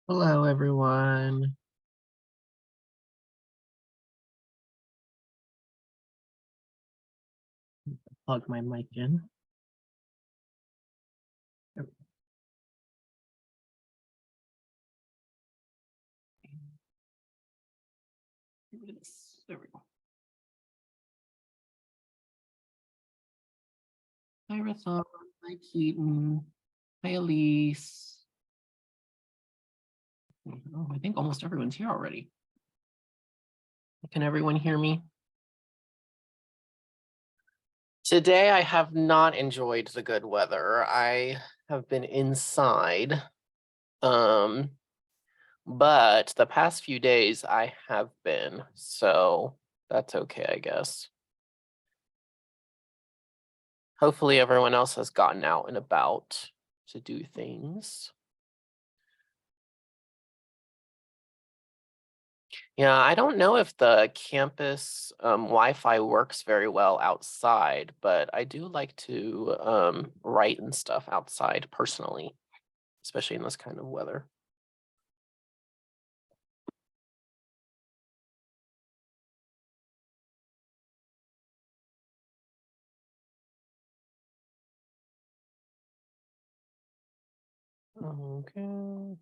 Hello, everyone. Plug my mic in. There we go. Hi, Rathon. Hi, Keaton. Hi, Elise. Oh, I think almost everyone's here already. Can everyone hear me? Today, I have not enjoyed the good weather. I have been inside. But the past few days I have been, so that's okay, I guess. Hopefully everyone else has gotten out and about to do things. Yeah, I don't know if the campus Wi-Fi works very well outside, but I do like to write and stuff outside personally, especially in this kind of weather. Okay.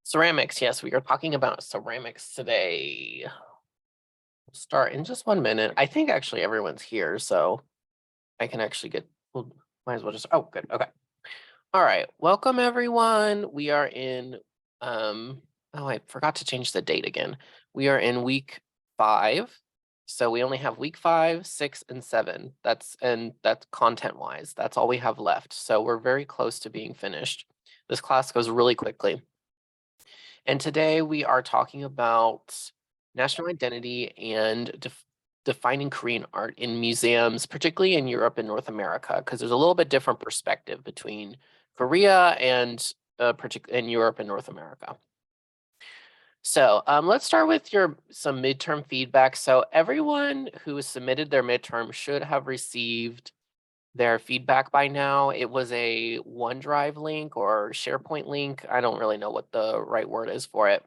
Ceramics, yes, we are talking about ceramics today. We'll start in just 1 minute. I think actually everyone's here, so I can actually might as well just, oh, good, okay. All right, welcome everyone. We are in, oh, I forgot to change the date again. We are in week 5. So we only have week 5, 6, and 7. That's content-wise. That's all we have left. So we're very close to being finished. This class goes really quickly. And today we are talking about national identity and defining Korean art in museums, particularly in Europe and North America, because there's a little bit different perspective between Korea and in Europe and North America. So let's start with some midterm feedback. So everyone who submitted their midterm should have received their feedback by now. It was a OneDrive link or SharePoint link. I don't really know what the right word is for it.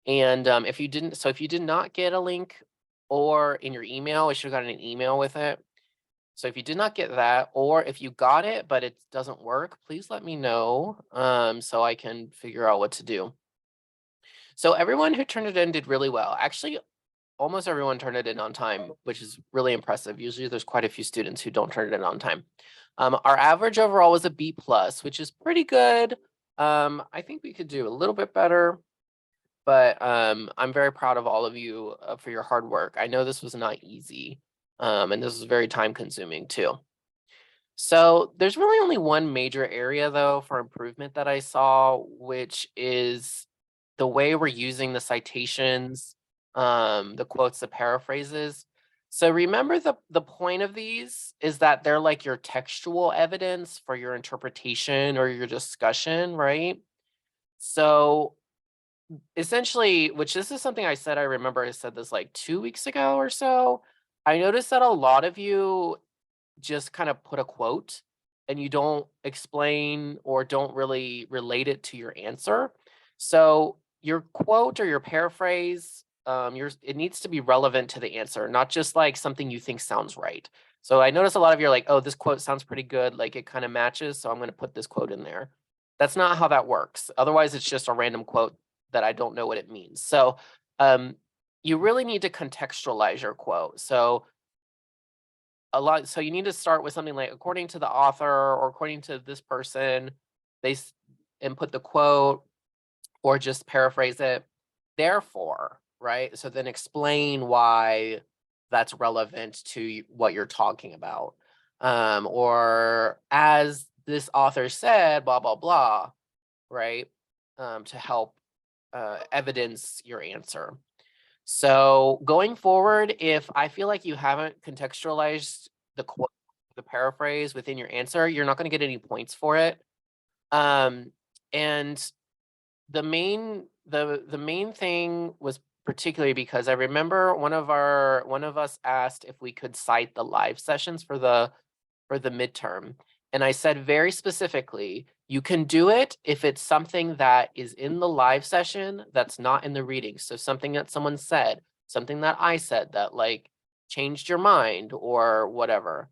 And if you did not get a link or in your email, it should have gotten an email with it. So if you did not get that, or if you got it, but it doesn't work, please let me know so I can figure out what to do. So everyone who turned it in did really well. Actually, almost everyone turned it in on time, which is really impressive. Usually there's quite a few students who don't turn it in on time. Our average overall was a B+, which is pretty good. I think we could do a little bit better, but I'm very proud of all of you for your hard work. I know this was not easy, and this was very time consuming too. So there's really only one major area though for improvement that I saw, which is the way we're using the citations, the quotes, the paraphrases. So remember the point of these is that they're like your textual evidence for your interpretation or your discussion, right? So essentially, which this is something I said, I remember I said this like 2 weeks ago or so. I noticed that a lot of you just kind of put a quote and you don't explain or don't really relate it to your answer. So your quote or your paraphrase, it needs to be relevant to the answer, not just like something you think sounds right. So I notice a lot of you are like, oh, this quote sounds pretty good. Like it kind of matches. So I'm going to put this quote in there. That's not how that works. Otherwise, it's just a random quote that I don't know what it means. So you really need to contextualize your quote. So you need to start with something like, according to the author or according to this person, and put the quote or just paraphrase it. Therefore, right? So then explain why that's relevant to what you're talking about. Or as this author said, blah, blah, blah, right? To help evidence your answer. So going forward, if I feel like you haven't contextualized the quote, the paraphrase within your answer, you're not going to get any points for it. And the main thing was particularly because I remember one of us asked if we could cite the live sessions for the for the midterm. And I said very specifically, you can do it if it's something that is in the live session that's not in the reading. So something that someone said, something that I said that like changed your mind or whatever.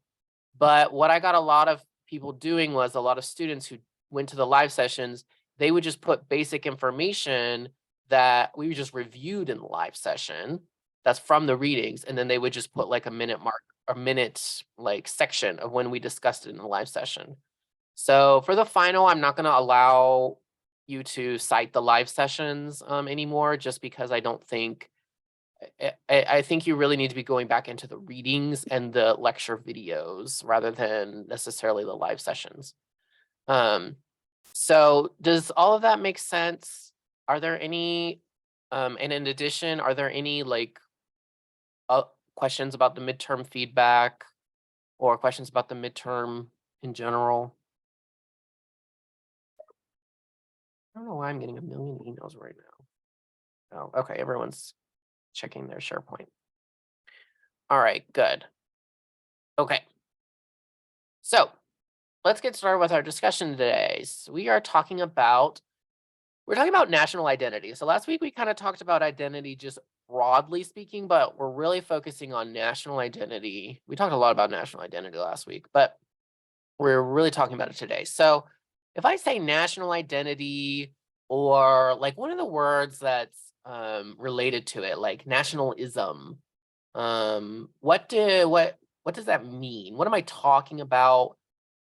But what I got a lot of people doing was a lot of students who went to the live sessions, they would just put basic information that we just reviewed in the live session that's from the readings, and then they would just put like a minute mark, a minute like section of when we discussed it in the live session. So for the final, I'm not going to allow you to cite the live sessions anymore, just because I don't think, I think you really need to be going back into the readings and the lecture videos rather than necessarily the live sessions. So does all of that make sense? Are there any, and in addition, are there any like questions about the midterm feedback or questions about the midterm in general? I don't know why I'm getting a million emails right now. Oh, okay, everyone's checking their SharePoint. All right, good. Okay. So let's get started with our discussion today. So we're talking about national identity. So last week we kind of talked about identity just broadly speaking, but we're really focusing on national identity. We talked a lot about national identity last week, but we're really talking about it today. So if I say national identity, or like one of the words that's related to it, like nationalism, what does that mean? What am I talking about?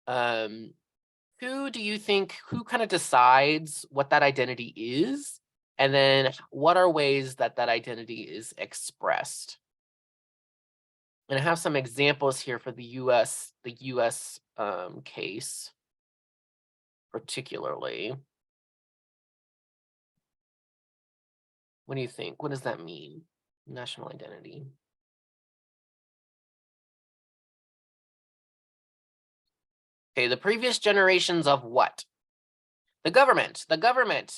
Who do you think, who kind of decides what that identity is? And then what are ways that that identity is expressed? And I have some examples here for the US case, particularly. What do you think? What does that mean? National identity. Okay, the previous generations of what? The government,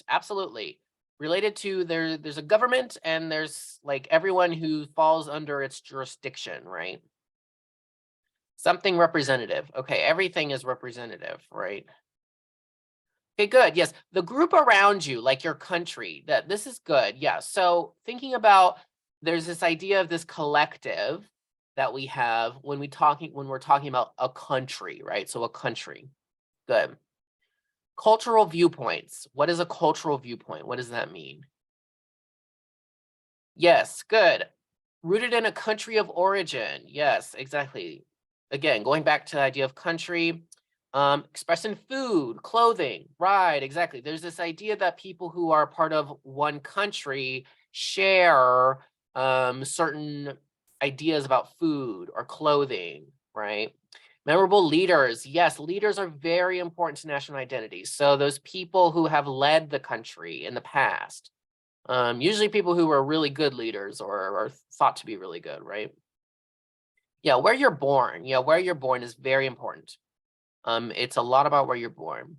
absolutely. Related to there's a government and there's like everyone who falls under its jurisdiction, right? Something representative. Okay, everything is representative, right? Okay, good. Yes, the group around you, like your country, that this is good. Yeah. So thinking about, there's this idea of this collective that we have when we're talking about a country, right? So a country. Good. Cultural viewpoints. What is a cultural viewpoint? What does that mean? Yes, good. Rooted in a country of origin. Yes, exactly. Again, going back to the idea of country, expressed in food, clothing, right, exactly. There's this idea that people who are part of one country share certain ideas about food or clothing, right? Memorable leaders. Yes, leaders are very important to national identity. So those people who have led the country in the past, usually people who were really good leaders or are thought to be really good, right? Yeah, where you're born. Yeah, where you're born is very important. It's a lot about where you're born.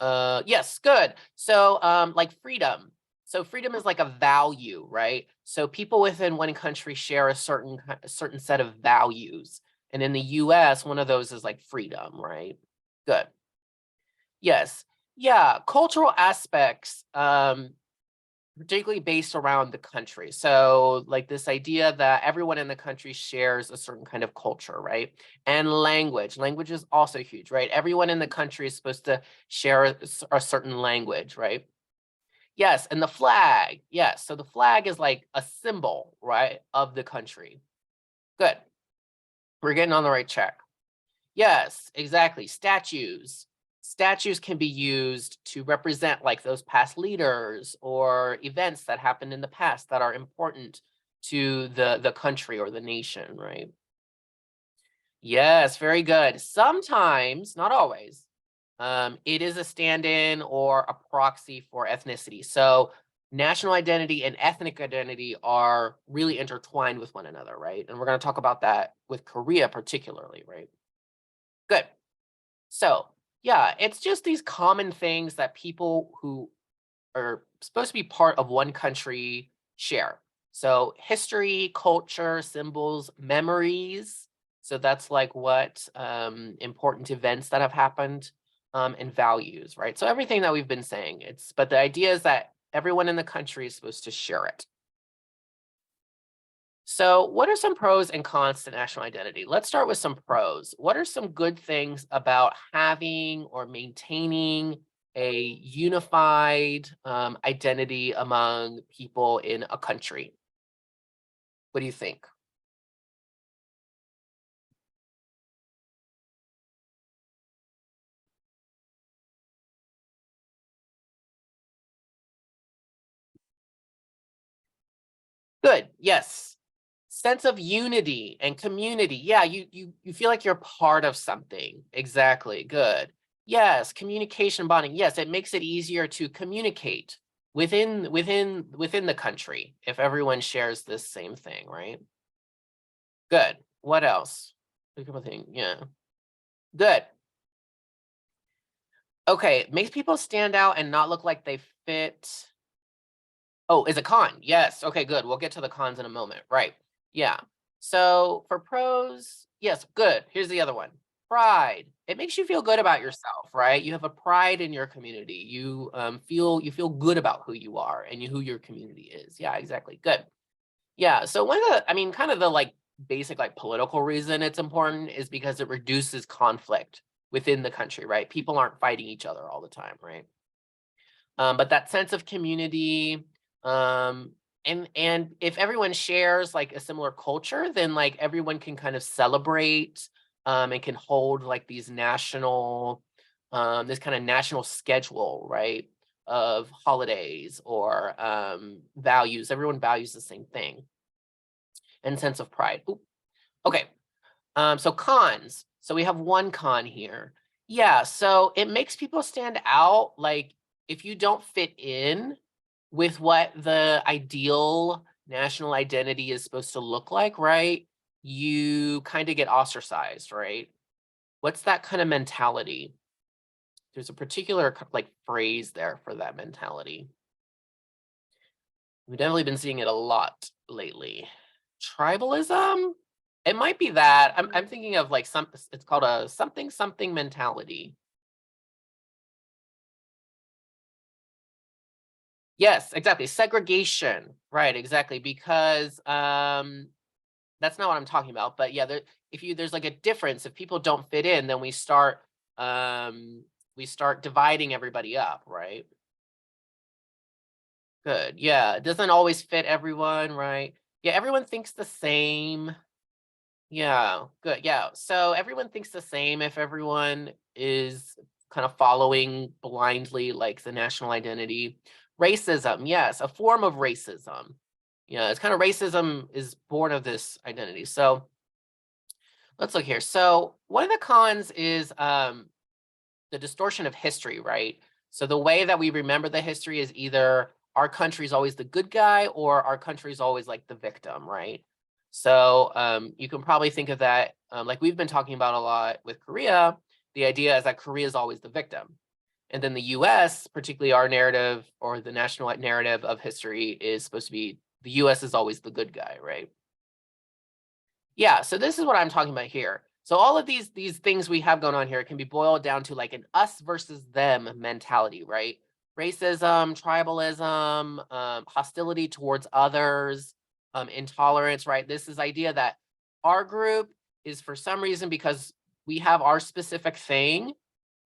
Yes, good. So, like freedom. So freedom is like a value, right? So people within one country share a certain set of values. And in the US, one of those is like freedom, right? Good. Yes. Yeah, cultural aspects, particularly based around the country. So like this idea that everyone in the country shares a certain kind of culture, right? And language. Language is also huge, right? Everyone in the country is supposed to share a certain language, right? Yes, and the flag. Yes, so the flag is like a symbol, right, of the country. Good. We're getting on the right track. Yes, exactly. Statues. Statues can be used to represent like those past leaders or events that happened in the past that are important to the country or the nation, right? Yes, very good. Sometimes, not always, it is a stand-in or a proxy for ethnicity. So national identity and ethnic identity are really intertwined with one another, right? And we're going to talk about that with Korea particularly, right? Good. So yeah, it's just these common things that people who are supposed to be part of one country share. So history, culture, symbols, memories. So that's like what important events that have happened and values, right? So everything that we've been saying, but the idea is that everyone in the country is supposed to share it. So what are some pros and cons to national identity? Let's start with some pros. What are some good things about having or maintaining a unified identity among people in a country? What do you think? Good. Yes. Sense of unity and community. Yeah, you feel like you're part of something. Exactly. Good. Yes, communication bonding. Yes, it makes it easier to communicate within the country if everyone shares this same thing, right? Good. What else? Think of a thing. Yeah. Good. Okay, makes people stand out and not look like they fit. Oh, is a con. Yes. Okay, good. We'll get to the cons in a moment. Right. Yeah. So for pros, yes, good. Here's the other one. Pride. It makes you feel good about yourself, right? You have a pride in your community. You feel good about who you are and who your community is. Yeah, exactly. Good. Yeah. So one of the, I mean, kind of the like basic like political reason it's important is because it reduces conflict within the country, right? People aren't fighting each other all the time, right? But that sense of community, um, and if everyone shares like a similar culture, then like everyone can kind of celebrate and can hold like these national, this kind of national schedule, right, of holidays or values. Everyone values the same thing and sense of pride. Ooh, okay. So cons. So we have one con here. Yeah, so it makes people stand out. Like if you don't fit in with what the ideal national identity is supposed to look like, right? You kind of get ostracized, right? What's that kind of mentality? There's a particular like phrase there for that mentality. We've definitely been seeing it a lot lately. Tribalism? It might be that. I'm thinking of like it's called a something mentality. Yes, exactly. Segregation. Right, exactly. Because that's not what I'm talking about. But yeah, there's like a difference. If people don't fit in, then we start dividing everybody up, right? Good. Yeah. It doesn't always fit everyone, right? Yeah, everyone thinks the same. Yeah, good. Yeah. So everyone thinks the same if everyone is kind of following blindly like the national identity. Racism, yes, a form of racism. Yeah, it's kind of racism is born of this identity. So let's look here. So one of the cons is the distortion of history, right? So the way that we remember the history is either our country's always the good guy or our country's always like the victim, right? So you can probably think of that like we've been talking about a lot with Korea. The idea is that Korea is always the victim. And then the US, particularly our narrative or the national narrative of history is supposed to be the US is always the good guy, right? Yeah, so this is what I'm talking about here. So all of these things we have going on here can be boiled down to like an us versus them mentality, right? Racism, tribalism, hostility towards others, intolerance, right? This is idea that our group is for some reason because we have our specific thing.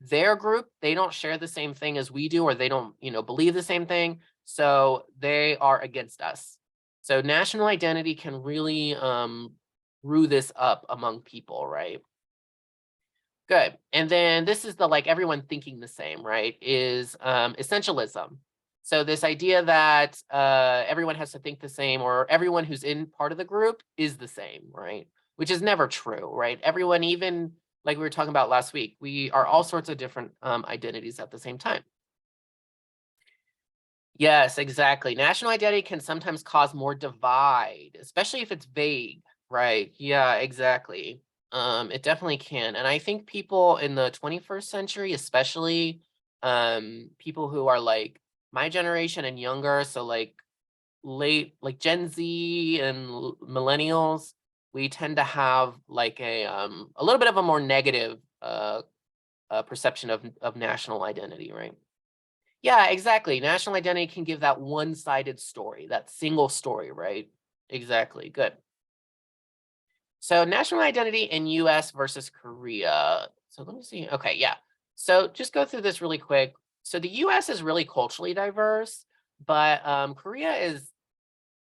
Their group, they don't share the same thing as we do, or they don't, believe the same thing. So they are against us. So national identity can really brew this up among people, right? Good. And then this is the like everyone thinking the same, right? Is essentialism. So this idea that everyone has to think the same or everyone who's in part of the group is the same, right? Which is never true, right? Everyone, even like we were talking about last week, we are all sorts of different identities at the same time. Yes, exactly. National identity can sometimes cause more divide, especially if it's vague, right? Yeah, exactly. It definitely can. And I think people in the 21st century, especially people who are like my generation and younger, so like late like Gen Z and millennials, we tend to have like a little bit of a more negative perception of national identity, right? Yeah, exactly. National identity can give that one-sided story, that single story, right? Exactly. Good. So national identity in US versus Korea. So let me see. Okay, yeah. So just go through this really quick. So the US is really culturally diverse, but Korea is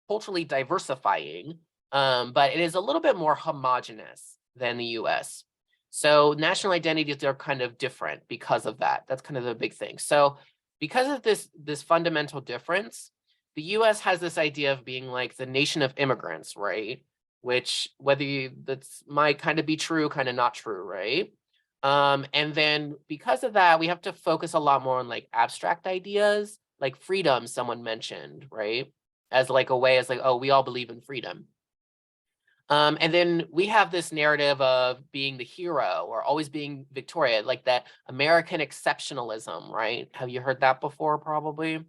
culturally diversifying, but it is a little bit more homogenous than the US. So national identities are kind of different because of that. That's kind of the big thing. So because of this fundamental difference, the US has this idea of being like the nation of immigrants, right? Which that's might kind of be true, kind of not true, right? And then because of that, we have to focus a lot more on like abstract ideas, like freedom, someone mentioned, right? As like a way, as like, oh, we all believe in freedom. And then we have this narrative of being the hero or always being Victoria, like that American exceptionalism, right? Have you heard that before? Probably.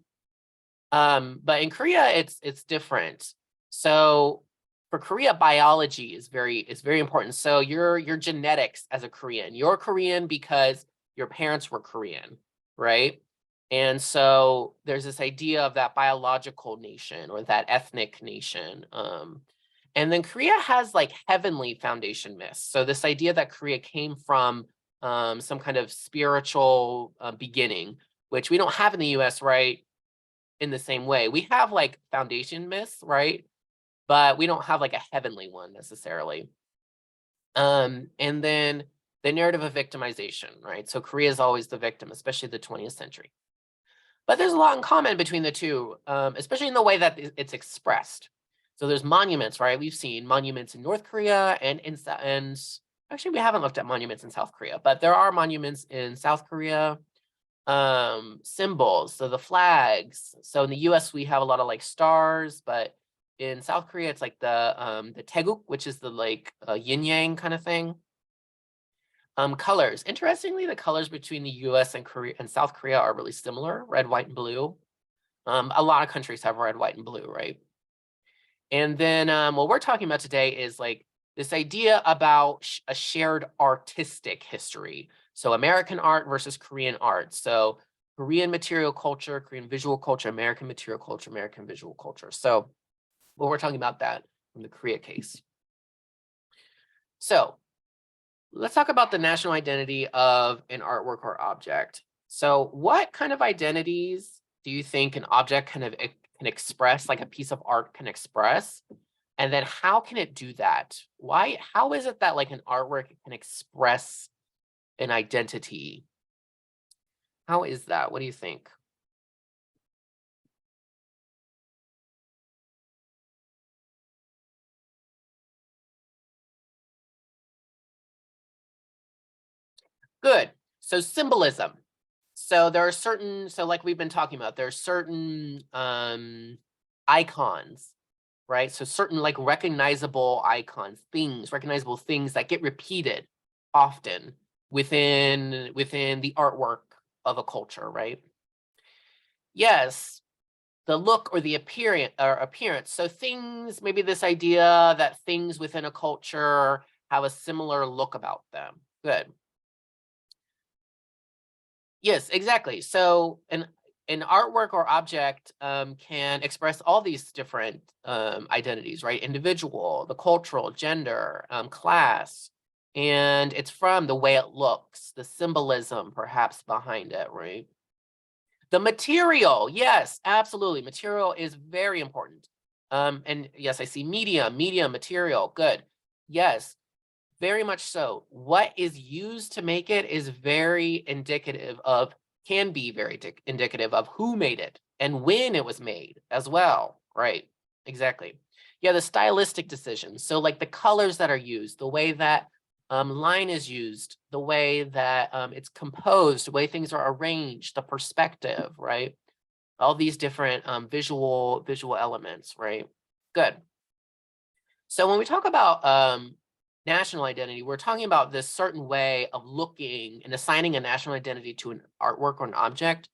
But in Korea, it's different. So for Korea, biology is very important. So your genetics as a Korean, you're Korean because your parents were Korean, right? And so there's this idea of that biological nation or that ethnic nation. And then Korea has like heavenly foundation myths. So this idea that Korea came from some kind of spiritual beginning, which we don't have in the US, right? In the same way. We have like foundation myths, right? But we don't have like a heavenly one necessarily. And then the narrative of victimization, right? So Korea is always the victim, especially the 20th century. But there's a lot in common between the two, especially in the way that it's expressed. So there's monuments, right? We've seen monuments in North Korea and actually we haven't looked at monuments in South Korea, but there are monuments in South Korea. Symbols, so the flags. So in the US we have a lot of like stars, but in South Korea it's like the taeguk, which is the like yin yang kind of thing. Colors. Interestingly, the colors between the US and Korea and South Korea are really similar, red, white, and blue. A lot of countries have red, white, and blue, right? And then what we're talking about today is like this idea about a shared artistic history. So American art versus Korean art. So Korean material culture, Korean visual culture, American material culture, American visual culture. So we're talking about that from the Korea case. So let's talk about the national identity of an artwork or object. So what kind of identities do you think an object can express, like a piece of art can express? And then how can it do that? How is it that like an artwork can express an identity? How is that? What do you think? Good. So symbolism. So there are certain, so like we've been talking about, there are certain icons, right? So certain like recognizable icons, recognizable things that get repeated often within the artwork of a culture, right? Yes, the look or the appearance. So things, maybe this idea that things within a culture have a similar look about them. Good. Yes, exactly. So an artwork or object can express all these different identities, right? Individual, the cultural, gender, class, and it's from the way it looks, the symbolism perhaps behind it, right? The material, yes, absolutely. Material is very important. And yes, I see media, material, good. Yes, very much so. What is used to make it is very indicative of, can be very indicative of who made it and when it was made as well. Right, exactly. Yeah, the stylistic decisions. So like the colors that are used, the way that line is used, the way that it's composed, the way things are arranged, the perspective, right? All these different visual elements, right? Good. So when we talk about national identity, we're talking about this certain way of looking and assigning a national identity to an artwork or an object.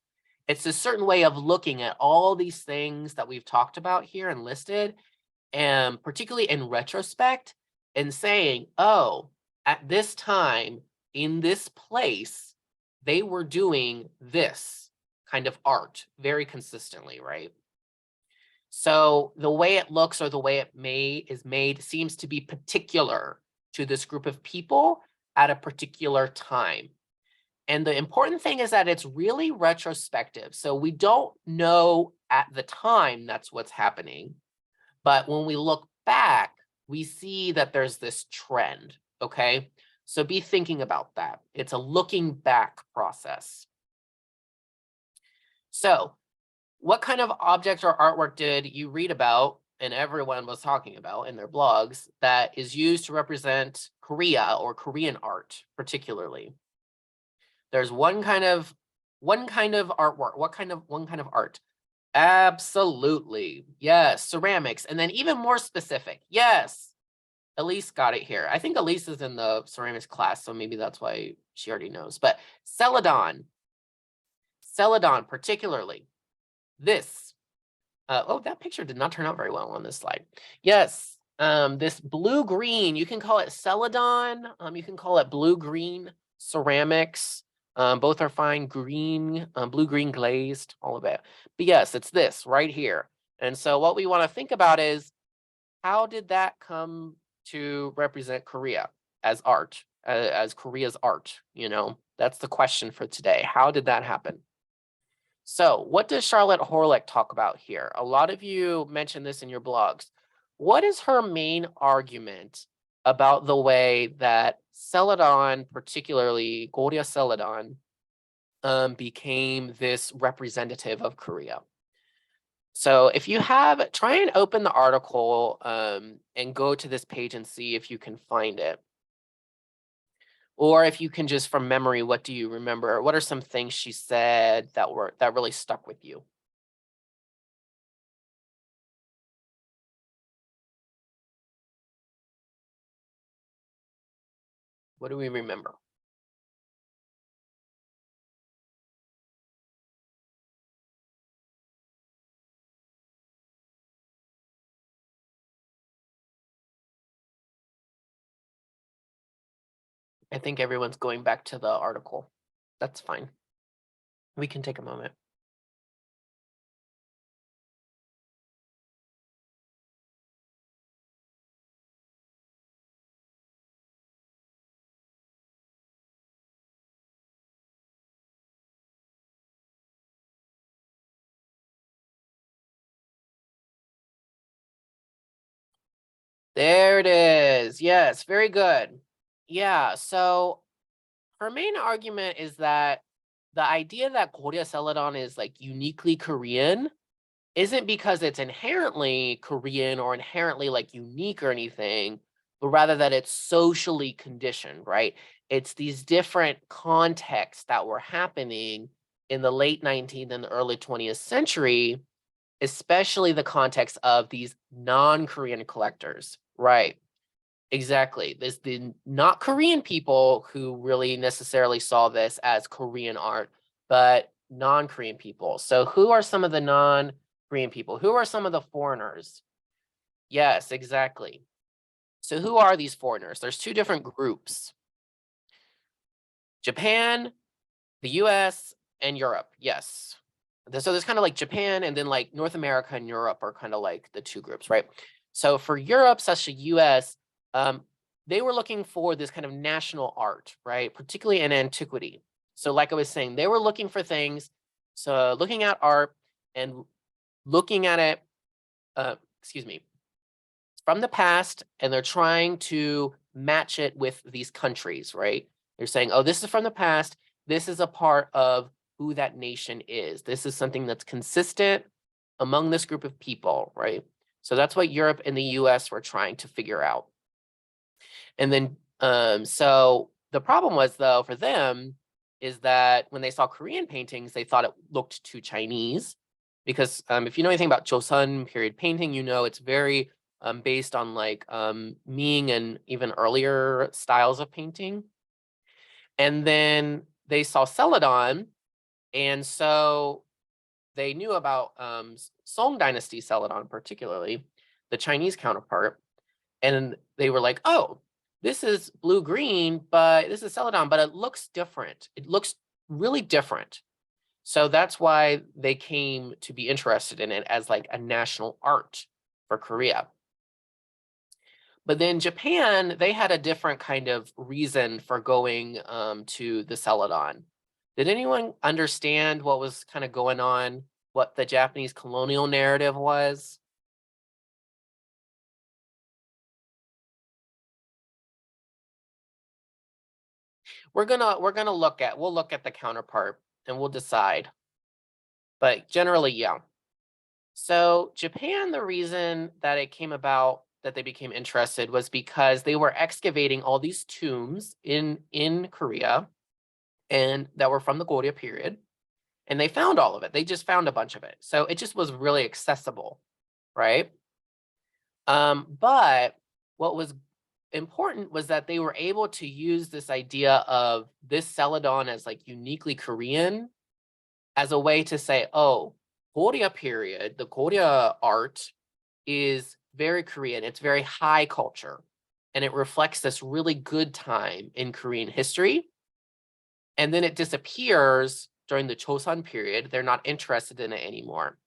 It's a certain way of looking at all these things that we've talked about here and listed, and particularly in retrospect, and saying, oh, at this time in this place, they were doing this kind of art very consistently, right? So the way it looks or the way it is made seems to be particular to this group of people at a particular time. And the important thing is that it's really retrospective. So we don't know at the time that's what's happening. But when we look back, we see that there's this trend, okay? So be thinking about that. It's a looking back process. So what kind of object or artwork did you read about and everyone was talking about in their blogs that is used to represent Korea or Korean art particularly? There's one kind of artwork. One kind of art? Absolutely. Yes, ceramics. And then even more specific. Yes. Elise got it here. I think Elise is in the ceramics class, so maybe that's why she already knows. But Celadon. Celadon particularly. This. Oh, that picture did not turn out very well on this slide. Yes. This blue-green, you can call it Celadon. You can call it blue-green ceramics. Both are fine. Green, blue-green glazed, all of it. But yes, it's this right here. And so what we want to think about is, how did that come to represent Korea as art, as Korea's art? You know, that's the question for today. How did that happen? So what does Charlotte Horlick talk about here? A lot of you mentioned this in your blogs. What is her main argument about the way that Celadon, particularly Goryeo Celadon, became this representative of Korea? So if you have, try and open the article and go to this page and see if you can find it. Or if you can just from memory, what do you remember? What are some things she said that really stuck with you? What do we remember? I think everyone's going back to the article. That's fine. We can take a moment. There it is. Yes, very good. Yeah, so her main argument is that the idea that Goryeo Celadon is like uniquely Korean isn't because it's inherently Korean or inherently like unique or anything, but rather that it's socially conditioned, right? It's these different contexts that were happening in the late 19th and the early 20th century, especially the context of these non-Korean collectors, right? Exactly. There's the not Korean people who really necessarily saw this as Korean art, but non-Korean people. So who are some of the non-Korean people? Who are some of the foreigners? Yes, exactly. So who are these foreigners? There's two different groups. Japan, the US, and Europe. Yes. So there's kind of like Japan and then like North America and Europe are kind of like the two groups, right? So for Europe, such as US, they were looking for this kind of national art, right? Particularly in antiquity. So like I was saying, they were looking for things. So looking at art and looking at it, from the past, and they're trying to match it with these countries, right? They're saying, oh, this is from the past. This is a part of who that nation is. This is something that's consistent among this group of people, right? So that's what Europe and the US were trying to figure out. And then, so the problem was, though, for them is that when they saw Korean paintings, they thought it looked too Chinese. Because if you know anything about Joseon period painting, you know it's very based on like Ming and even earlier styles of painting. And then they saw Celadon, and so they knew about Song Dynasty Celadon, particularly the Chinese counterpart. And they were like, oh, this is blue-green, but this is Celadon, but it looks different. It looks really different. So that's why they came to be interested in it as like a national art for Korea. But then Japan, they had a different kind of reason for going to the Celadon. Did anyone understand what was kind of going on, what the Japanese colonial narrative was? We'll look at the counterpart and we'll decide. But generally, yeah. So Japan, the reason that it came about that they became interested was because they were excavating all these tombs in Korea and that were from the Goryeo period. And they found all of it. They just found a bunch of it. So it just was really accessible, right? But what was important was that they were able to use this idea of this Celadon as like uniquely Korean as a way to say, oh, Goryeo period, the Goryeo art is very Korean. It's very high culture. And it reflects this really good time in Korean history. And then it disappears during the Chosun period. They're not interested in it anymore.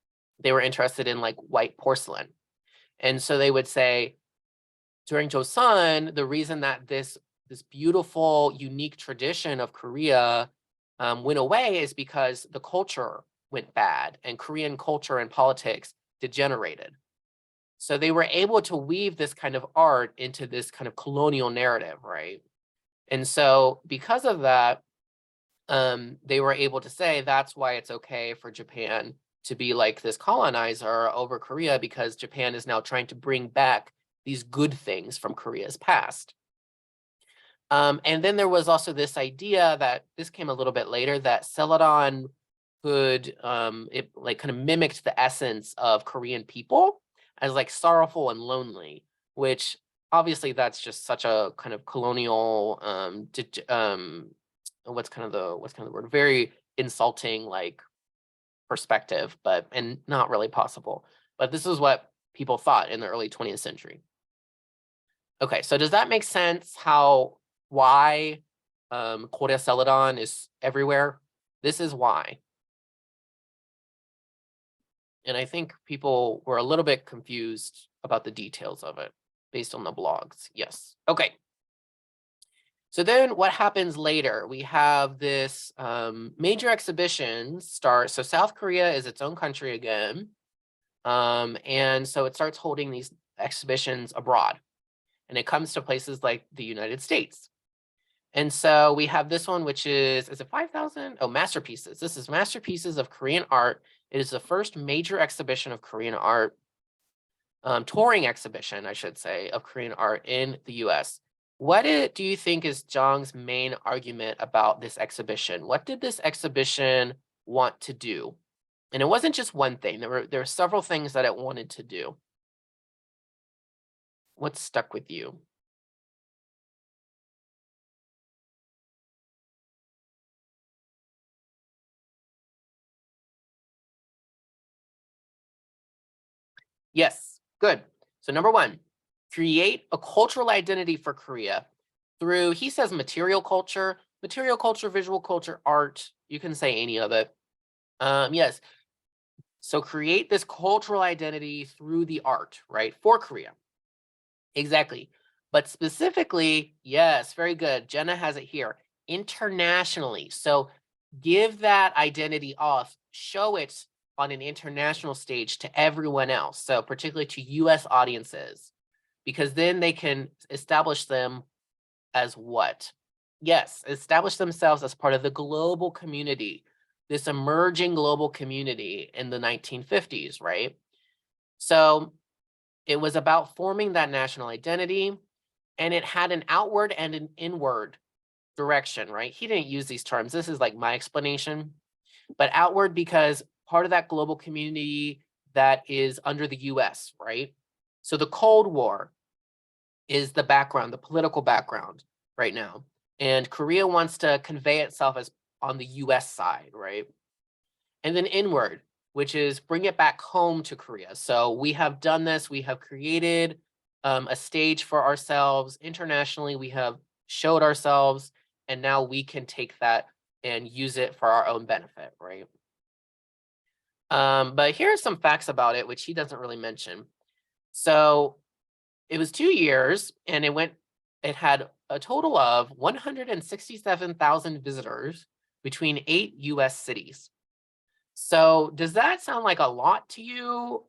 They were interested in like white porcelain. And so they would say, during Joseon, the reason that this beautiful, unique tradition of Korea went away is because the culture went bad and Korean culture and politics degenerated. So they were able to weave this kind of art into this kind of colonial narrative, right? And so because of that, they were able to say that's why it's okay for Japan to be like this colonizer over Korea, because Japan is now trying to bring back these good things from Korea's past. And then there was also this idea that this came a little bit later, that Celadon could, it like kind of mimicked the essence of Korean people as like sorrowful and lonely, which obviously that's just such a kind of colonial, what's kind of the word, very insulting like perspective, and not really possible. But this is what people thought in the early 20th century. Okay, so does that make sense why Korea Celadon is everywhere? This is why. And I think people were a little bit confused about the details of it based on the blogs. Yes. Okay. So then what happens later? We have this major exhibition start. So South Korea is its own country again. And so it starts holding these exhibitions abroad. And it comes to places like the United States. And so we have this one, which is it 5,000? Oh, masterpieces. This is masterpieces of Korean art. It is the first major exhibition of Korean art, touring exhibition, I should say, of Korean art in the US. What do you think is Jong's main argument about this exhibition? What did this exhibition want to do? And it wasn't just one thing. There were several things that it wanted to do. What's stuck with you? Yes, good. So number one, create a cultural identity for Korea through, he says, material culture, visual culture, art. You can say any of it. Yes. So create this cultural identity through the art, right? For Korea. Exactly. But specifically, yes, very good. Jenna has it here. Internationally. So give that identity off, show it on an international stage to everyone else. So particularly to US audiences, because then they can establish them as what? Yes, establish themselves as part of the global community, this emerging global community in the 1950s, right? So it was about forming that national identity, and it had an outward and an inward direction, right? He didn't use these terms. This is like my explanation, but outward because part of that global community that is under the US, right? So the Cold War is the background, the political background right now. And Korea wants to convey itself as on the US side, right? And then inward, which is bring it back home to Korea. So we have done this, we have created a stage for ourselves. Internationally, we have showed ourselves, and now we can take that and use it for our own benefit, right? But here are some facts about it, which he doesn't really mention. So it was 2 years, and it had a total of 167,000 visitors between 8 US cities. So does that sound like a lot to you?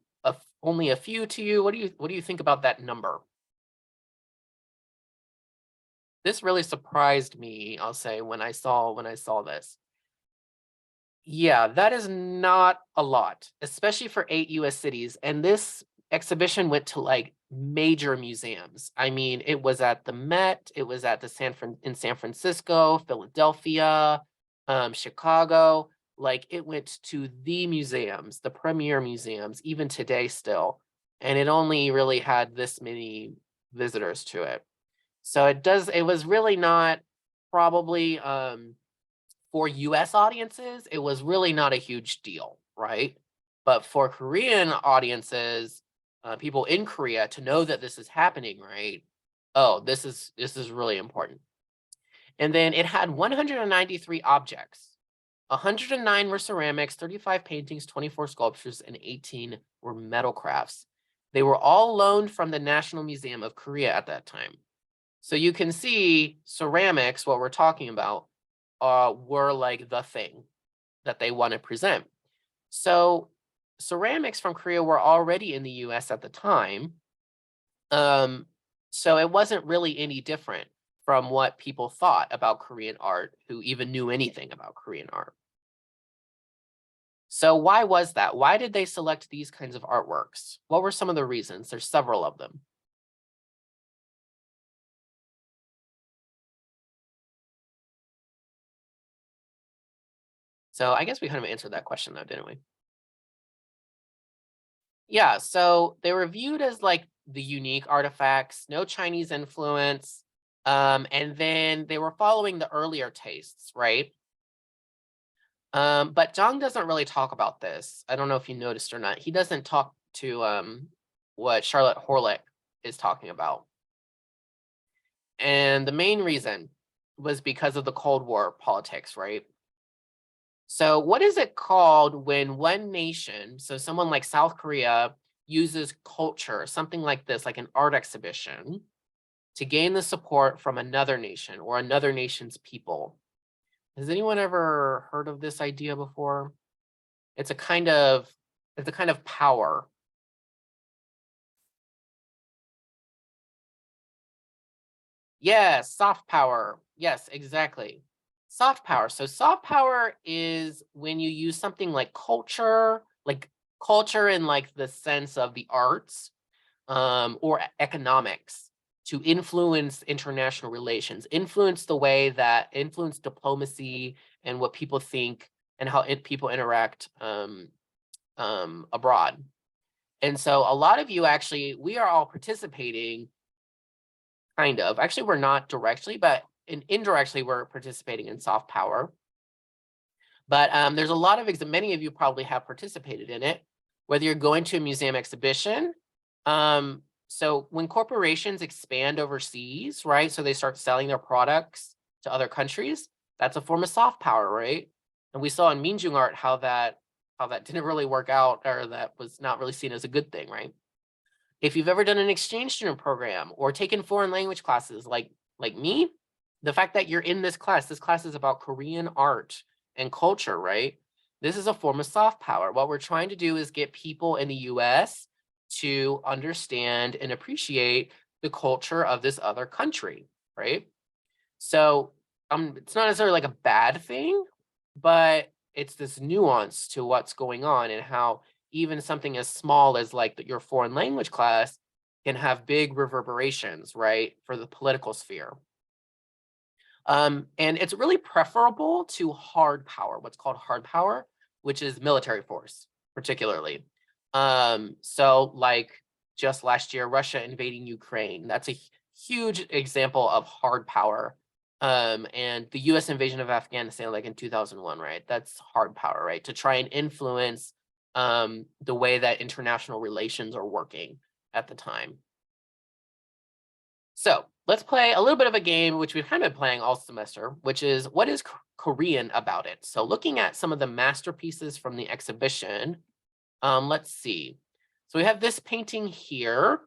Only a few to you? What do you think about that number? This really surprised me, I'll say, when I saw this. Yeah, that is not a lot, especially for 8 US cities. And this exhibition went to like major museums. I mean, it was at the Met, it was at the in San Francisco, Philadelphia, Chicago. Like it went to the museums, the premier museums, even today still. And it only really had this many visitors to it. So it was really not probably for US audiences, it was really not a huge deal, right? But for Korean audiences, people in Korea to know that this is happening, right? Oh, this is really important. And then it had 193 objects. 109 were ceramics, 35 paintings, 24 sculptures, and 18 were metal crafts. They were all loaned from the National Museum of Korea at that time. So you can see ceramics, what we're talking about, were like the thing that they want to present. So ceramics from Korea were already in the US at the time. So it wasn't really any different from what people thought about Korean art who even knew anything about Korean art. So why was that? Why did they select these kinds of artworks? What were some of the reasons? There's several of them. So I guess we kind of answered that question though, didn't we? Yeah, so they were viewed as like the unique artifacts, no Chinese influence. And then they were following the earlier tastes, right? But Zhang doesn't really talk about this. I don't know if you noticed or not. He doesn't talk to what Charlotte Horlick is talking about. And the main reason was because of the Cold War politics, right? So what is it called when one nation, so someone like South Korea, uses culture, something like this, like an art exhibition, to gain the support from another nation or another nation's people? Has anyone ever heard of this idea before? It's a kind of power. Yes, soft power. Yes, exactly. Soft power. So soft power is when you use something like culture in like the sense of the arts, or economics to influence international relations, influence diplomacy and what people think and how people interact abroad. And so a lot of you actually, we are all participating kind of. Actually, we're not directly, but indirectly, we're participating in soft power. But there's a lot of, many of you probably have participated in it, whether you're going to a museum exhibition. So when corporations expand overseas, right? So they start selling their products to other countries, that's a form of soft power, right? And we saw in Minjung art how that didn't really work out, or that was not really seen as a good thing, right? If you've ever done an exchange student program or taken foreign language classes like me, the fact that you're in this class is about Korean art and culture, right? This is a form of soft power. What we're trying to do is get people in the US to understand and appreciate the culture of this other country, right? So it's not necessarily like a bad thing, but it's this nuance to what's going on and how even something as small as like your foreign language class can have big reverberations, right, for the political sphere. And it's really preferable to hard power, what's called hard power, which is military force, particularly. So like just last year, Russia invading Ukraine, that's a huge example of hard power. And the US invasion of Afghanistan, like in 2001, right? That's hard power, right? To try and influence the way that international relations are working at the time. So let's play a little bit of a game, which we've kind of been playing all semester, which is what is Korean about it? So looking at some of the masterpieces from the exhibition, let's see. So we have this painting here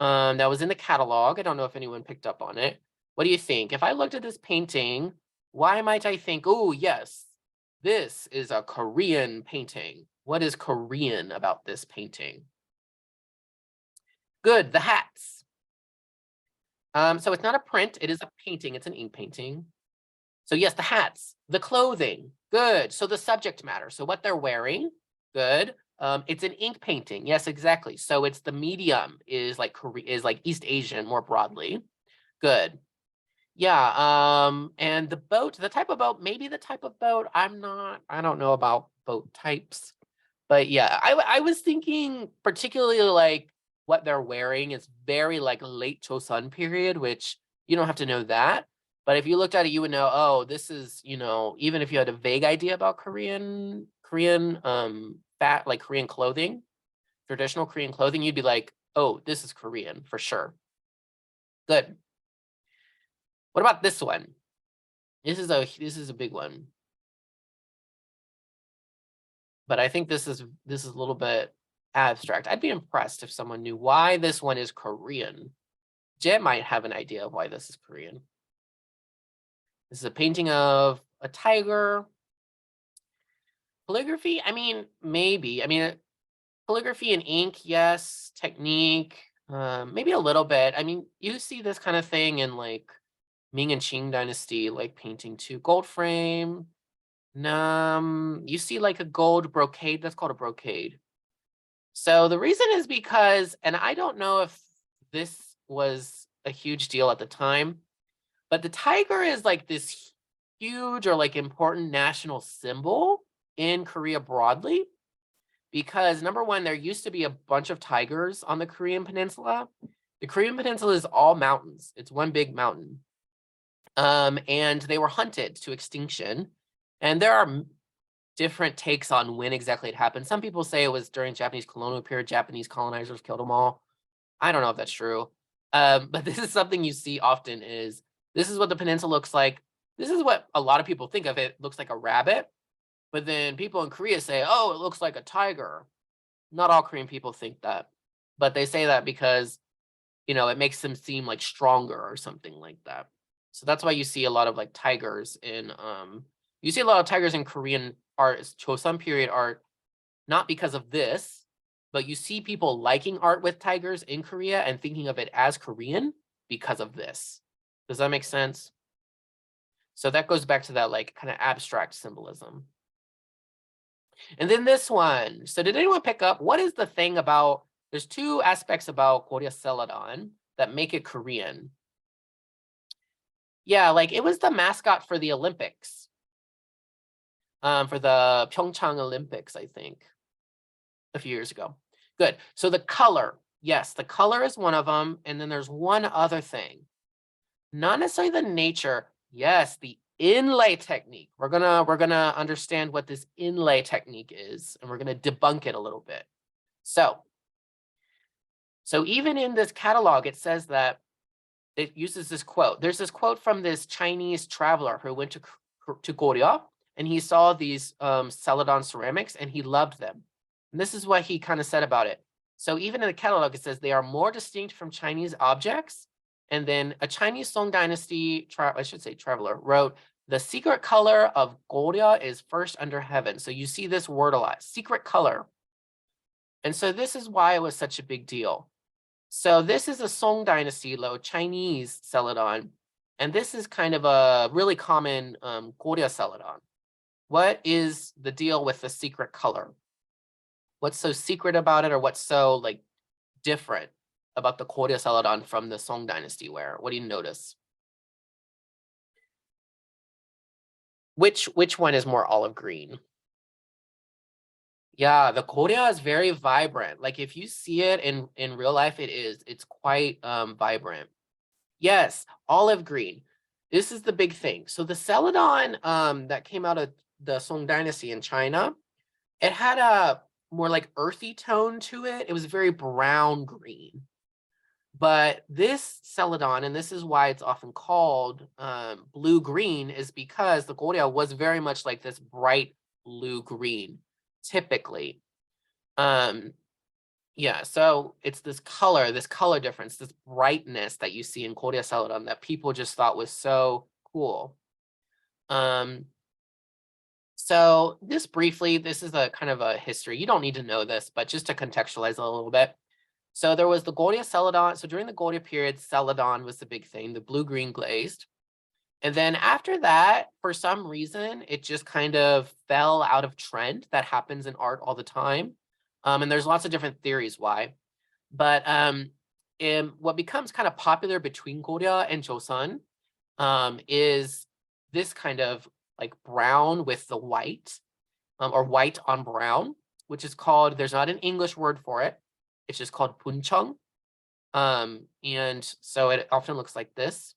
that was in the catalog. I don't know if anyone picked up on it. What do you think? If I looked at this painting, why might I think, oh, yes, this is a Korean painting? What is Korean about this painting? Good, the hats. So it's not a print, it is a painting, it's an ink painting. So yes, the hats, the clothing, good. So the subject matter, so what they're wearing, good. It's an ink painting, yes, exactly. So it's the medium is like East Asian more broadly, good. Yeah, and the boat, the type of boat, maybe the type of boat, I don't know about boat types. But yeah, I was thinking particularly like what they're wearing is very like late Chosun period, which you don't have to know that. But if you looked at it, you would know, oh, this is, even if you had a vague idea about Korean like Korean clothing, traditional Korean clothing, you'd be like, oh, this is Korean for sure. Good. What about this one? This is a big one. But I think this is a little bit abstract. I'd be impressed if someone knew why this one is Korean. Jen might have an idea of why this is Korean. This is a painting of a tiger. Calligraphy, I mean, maybe. I mean, calligraphy in ink, yes. Technique, maybe a little bit. I mean, you see this kind of thing in like Ming and Qing dynasty, like painting too. Gold frame. You see like a gold brocade. That's called a brocade. So the reason is because, and I don't know if this was a huge deal at the time, but the tiger is like this huge or like important national symbol in Korea broadly, because number one, there used to be a bunch of tigers on the Korean Peninsula. The Korean Peninsula is all mountains. It's one big mountain. And they were hunted to extinction. And there are different takes on when exactly it happened. Some people say it was during Japanese colonial period, Japanese colonizers killed them all. I don't know if that's true. But this is something you see often is, this is what the peninsula looks like. This is what a lot of people think of. It looks like a rabbit. But then people in Korea say, oh, it looks like a tiger. Not all Korean people think that. But they say that because, it makes them seem like stronger or something like that. So that's why you see a lot of like tigers in, you see a lot of tigers in Korean art, Chosun period art, not because of this, but you see people liking art with tigers in Korea and thinking of it as Korean because of this. Does that make sense? So that goes back to that like kind of abstract symbolism. And then this one. So did anyone pick up, what is the thing about, there's two aspects about Korea Celadon that make it Korean. Yeah, like it was the mascot for the Olympics. For the Pyeongchang Olympics, I think, a few years ago. Good. So the color, yes, the color is one of them. And then there's one other thing. Not necessarily the nature. Yes, the inlay technique. We're gonna understand what this inlay technique is, and we're gonna debunk it a little bit. So even in this catalog, it says that it uses this quote. There's this quote from this Chinese traveler who went to Korea, and he saw these Celadon ceramics, and he loved them. And this is what he kind of said about it. So even in the catalog, it says they are more distinct from Chinese objects. And then a Chinese Song Dynasty, traveler, wrote, the secret color of Korea is first under heaven. So you see this word a lot, secret color. And so this is why it was such a big deal. So this is a Song Dynasty, Chinese Celadon. And this is kind of a really common Korea Celadon. What is the deal with the secret color? What's so secret about it, or what's so like different about the Korea Celadon from the Song Dynasty wear? What do you notice? Which one is more olive green? Yeah, the Korea is very vibrant. Like if you see it in real life, it's quite vibrant. Yes, olive green. This is the big thing. So the Celadon that came out of the Song Dynasty in China, it had a more like earthy tone to it. It was very brown green. But this celadon, and this is why it's often called blue-green, is because the Goryeo was very much like this bright blue-green, typically. Yeah, so it's this color difference, this brightness that you see in Goryeo celadon that people just thought was so cool. So just briefly, this is a kind of a history. You don't need to know this, but just to contextualize a little bit. So there was the Goryeo celadon. So during the Goryeo period, celadon was the big thing, the blue-green glazed. And then after that, for some reason, it just kind of fell out of trend. That happens in art all the time. And there's lots of different theories why. But what becomes kind of popular between Goryeo and Joseon is this kind of like brown with the white, or white on brown, which is called, there's not an English word for it. It's just called puncheong. And so it often looks like this.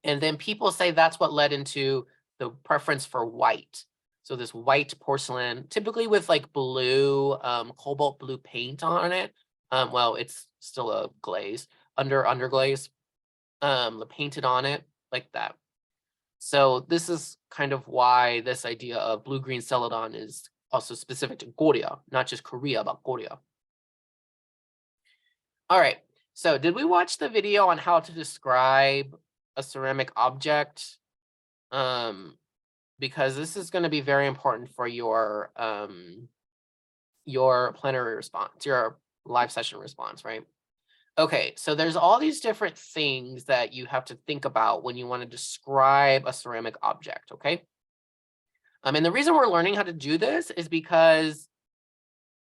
And then people say that's what led into the preference for white. So this white porcelain, typically with like blue, cobalt blue paint on it. Well, it's still a glaze, underglaze, painted on it like that. So this is kind of why this idea of blue-green celadon is also specific to Goryeo, not just Korea, but Goryeo. All right, so did we watch the video on how to describe a ceramic object? Because this is going to be very important for your plenary response, your live session response, right? Okay, so there's all these different things that you have to think about when you want to describe a ceramic object, okay? And the reason we're learning how to do this is because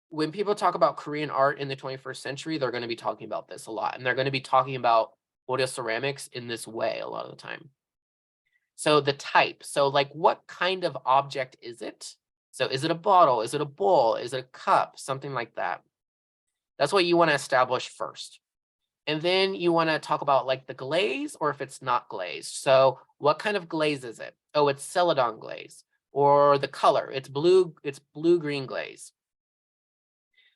when people talk about Korean art in the 21st century, they're going to be talking about this a lot. And they're going to be talking about Goryeo ceramics in this way a lot of the time. So the type, so like what kind of object is it? So is it a bottle? Is it a bowl? Is it a cup? Something like that. That's what you want to establish first. And then you want to talk about like the glaze or if it's not glazed. So what kind of glaze is it? Oh, it's celadon glaze. Or the color, it's blue-green glaze.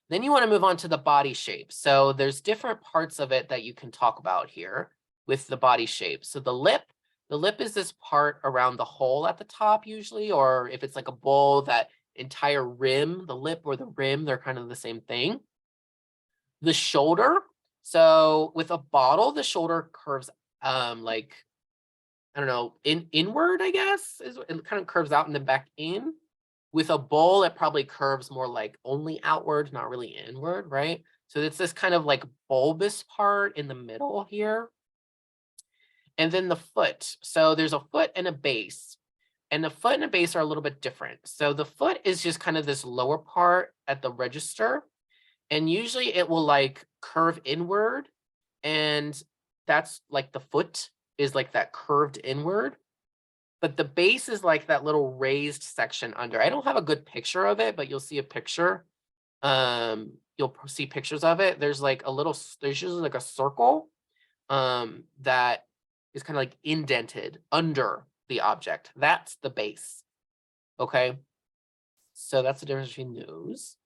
Then you want to move on to the body shape. So there's different parts of it that you can talk about here with the body shape. So the lip is this part around the hole at the top usually, or if it's like a bowl, that entire rim, the lip or the rim, they're kind of the same thing. The shoulder. So with a bottle, the shoulder curves like, I don't know, inward, I guess, it kind of curves out and then back in. With a bowl, it probably curves more like only outward, not really inward, right? So it's this kind of like bulbous part in the middle here. And then the foot. So there's a foot and a base. And the foot and the base are a little bit different. So the foot is just kind of this lower part at the register. And usually it will like curve inward. And that's like the foot is like that curved inward. But the base is like that little raised section under. I don't have a good picture of it, but you'll see a picture. You'll see pictures of it. There's like there's usually like a circle that is kind of like indented under the object. That's the base. Okay. So that's the difference between those.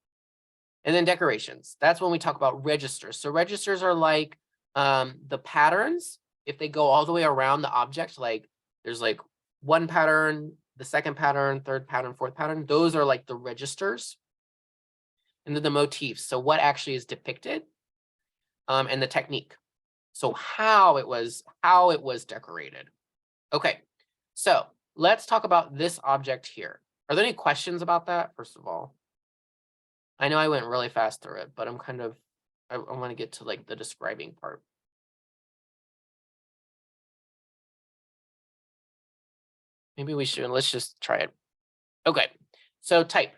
And then decorations. That's when we talk about registers. So registers are like the patterns. If they go all the way around the object, like there's like one pattern, the second pattern, third pattern, fourth pattern, those are like the registers. And then the motifs. So what actually is depicted, and the technique. So how it was decorated. Okay, so let's talk about this object here. Are there any questions about that, first of all? I know I went really fast through it, but I'm kind of, I want to get to like the describing part. Maybe we should, let's just try it. Okay, so type.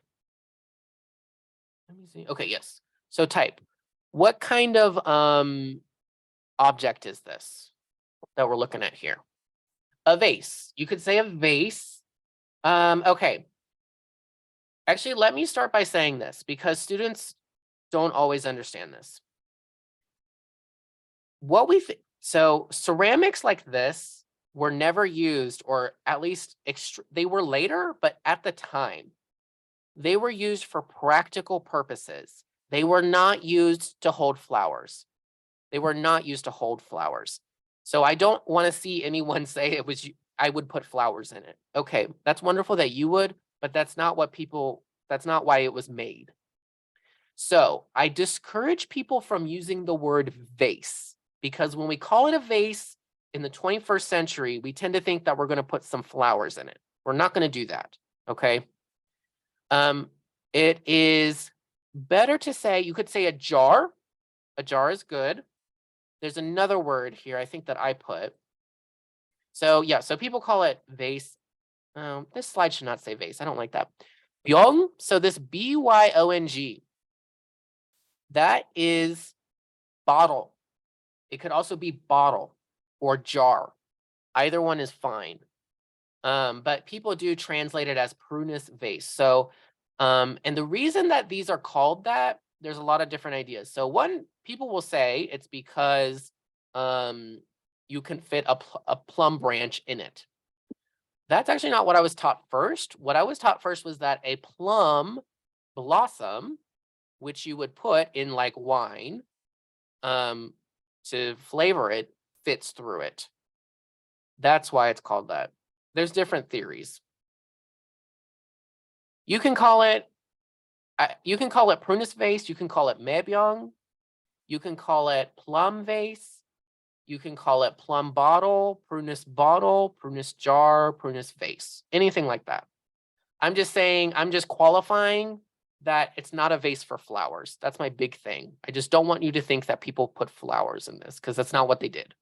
Let me see. Okay, yes. So type. What kind of object is this that we're looking at here? A vase. You could say a vase. Okay. Actually, let me start by saying this because students don't always understand this. So ceramics like this were never used, or at least they were later, but at the time, they were used for practical purposes. They were not used to hold flowers. They were not used to hold flowers. So I don't want to see anyone say it was, I would put flowers in it. Okay, that's wonderful that you would, but that's not what people, that's not why it was made. So I discourage people from using the word vase, because when we call it a vase in the 21st century, we tend to think that we're going to put some flowers in it. We're not going to do that. Okay. It is better to say, you could say a jar. A jar is good. There's another word here, I think, that I put. So yeah, so people call it vase. This slide should not say vase. I don't like that. Byong. So this B-Y-O-N-G, that is bottle. It could also be bottle or jar. Either one is fine. But people do translate it as prunus vase. So, and the reason that these are called that, there's a lot of different ideas. So one, people will say it's because you can fit a plum branch in it. That's actually not what I was taught first. What I was taught first was that a plum blossom, which you would put in like wine to flavor it, fits through it. That's why it's called that. There's different theories. You can call it prunus vase. You can call it mebyong. You can call it plum vase. You can call it plum bottle, prunus jar, prunus vase, anything like that. I'm just saying, I'm just qualifying that it's not a vase for flowers. That's my big thing. I just don't want you to think that people put flowers in this, because that's not what they did.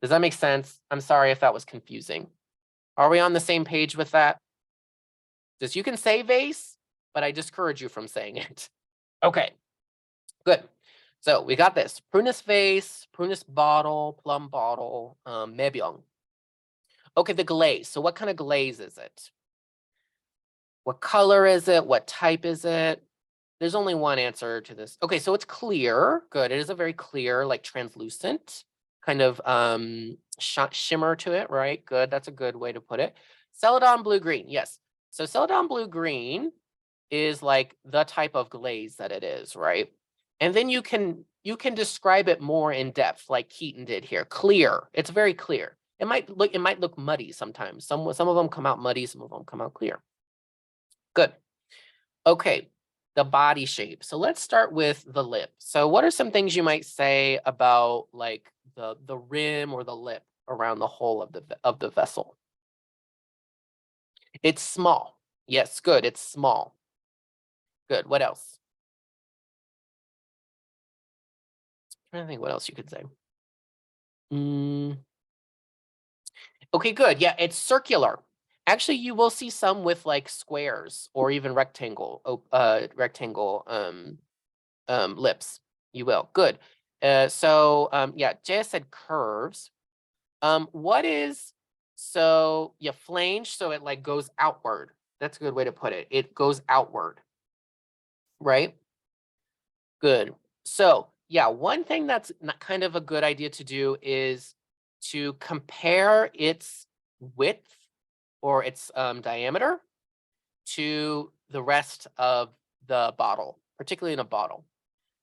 Does that make sense? I'm sorry if that was confusing. Are we on the same page with that? Just, you can say vase, but I discourage you from saying it. Okay, good. So we got this: prunus vase, prunus bottle, plum bottle, mebyong. Okay, the glaze. So what kind of glaze is it? What color is it? What type is it? There's only one answer to this. Okay, so it's clear. Good. It is a very clear, like translucent kind of shimmer to it, right? Good. That's a good way to put it. Celadon blue-green. Yes. So Celadon blue-green is like the type of glaze that it is, right? And then you can describe it more in depth, like Keaton did here. Clear. It's very clear. It might look muddy sometimes. Some of them come out muddy, some of them come out clear. Good. Okay, the body shape. So let's start with the lip. So what are some things you might say about like the rim or the lip around the whole of the vessel? It's small. Yes, good. It's small. Good. What else? I'm trying to think what else you could say. Okay, good. Yeah, it's circular. Actually, you will see some with like squares or even rectangle lips. You will. Good. Yeah, Jaya said curves. What is, so yeah, flange, so it like goes outward. That's a good way to put it. It goes outward, right? Good. So yeah, one thing that's not kind of a good idea to do is to compare its width or its diameter to the rest of the bottle, particularly in a bottle.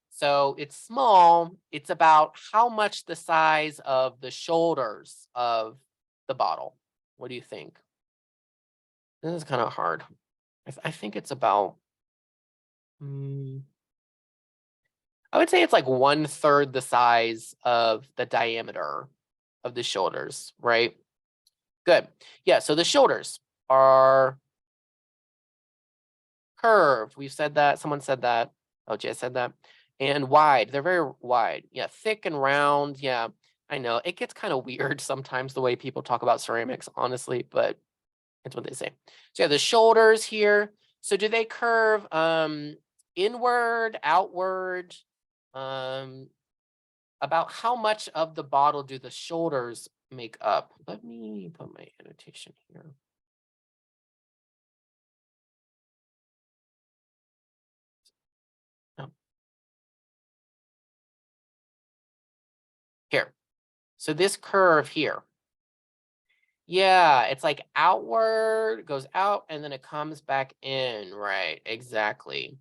So it's small. It's about how much the size of the shoulders of the bottle. What do you think? This is kind of hard. I think it's about, I would say it's like 1/3 the size of the diameter of the shoulders, right? Good. Yeah, so the shoulders are curved. We've said that. Someone said that. Oh, Jay said that. And wide. They're very wide. Yeah, thick and round. Yeah, I know. It gets kind of weird sometimes the way people talk about ceramics, honestly, but that's what they say. So yeah, the shoulders here. So do they curve inward, outward? About how much of the bottle do the shoulders make up? Let me put my annotation here. Oh. Here. So this curve here. Yeah, it's like outward, goes out, and then it comes back in. Right, exactly.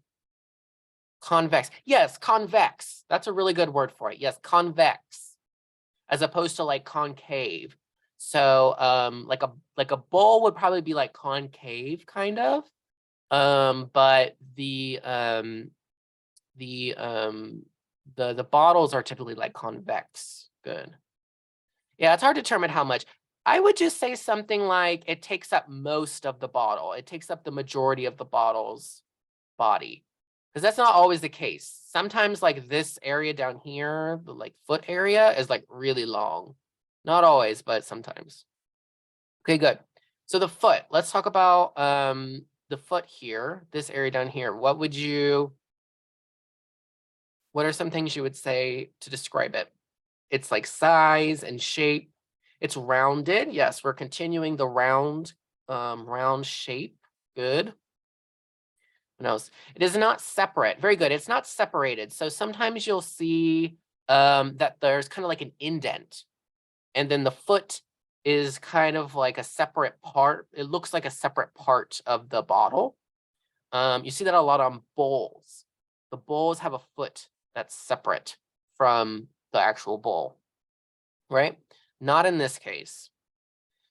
Convex. Yes, convex. That's a really good word for it. Yes, convex, as opposed to like concave. So like a bowl would probably be like concave kind of. But the bottles are typically like convex. Good. Yeah, it's hard to determine how much. I would just say something like it takes up most of the bottle. It takes up the majority of the bottle's body. Because that's not always the case. Sometimes like this area down here, the like foot area is like really long. Not always, but sometimes. Okay, good. So the foot, let's talk about the foot here, this area down here. What are some things you would say to describe it? It's like size and shape. It's rounded. Yes, we're continuing the round shape. Good. What else? It is not separate. Very good. It's not separated. So sometimes you'll see that there's kind of like an indent, and then the foot is kind of like a separate part. It looks like a separate part of the bottle. You see that a lot on bowls. The bowls have a foot that's separate from the actual bowl, right? Not in this case.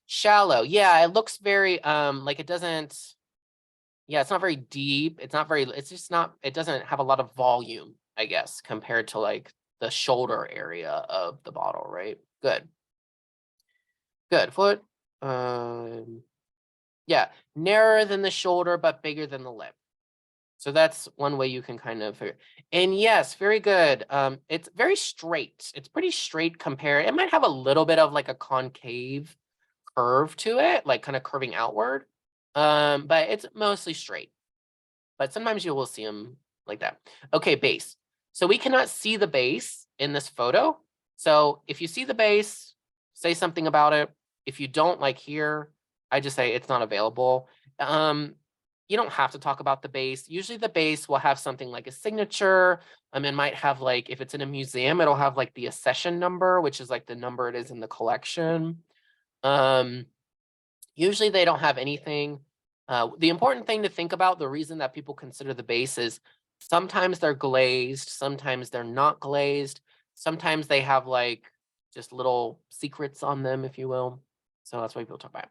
Shallow. Yeah, it looks very like it doesn't. Yeah, it's not very deep. It's just not, it doesn't have a lot of volume, I guess, compared to like the shoulder area of the bottle, right? Good. Good. Foot. Yeah, narrower than the shoulder, but bigger than the lip. So that's one way you can kind of figure. And yes, very good. It's very straight. It's pretty straight compared. It might have a little bit of like a concave curve to it, like kind of curving outward. But it's mostly straight. But sometimes you will see them like that. Okay, base. So we cannot see the base in this photo. So if you see the base, say something about it. If you don't, like here, I just say it's not available. You don't have to talk about the base. Usually the base will have something like a signature. It might have like, if it's in a museum, it'll have like the accession number, which is like the number it is in the collection. Usually they don't have anything. The important thing to think about, the reason that people consider the base is sometimes they're glazed, sometimes they're not glazed. Sometimes they have like just little secrets on them, if you will. So that's why people talk about it.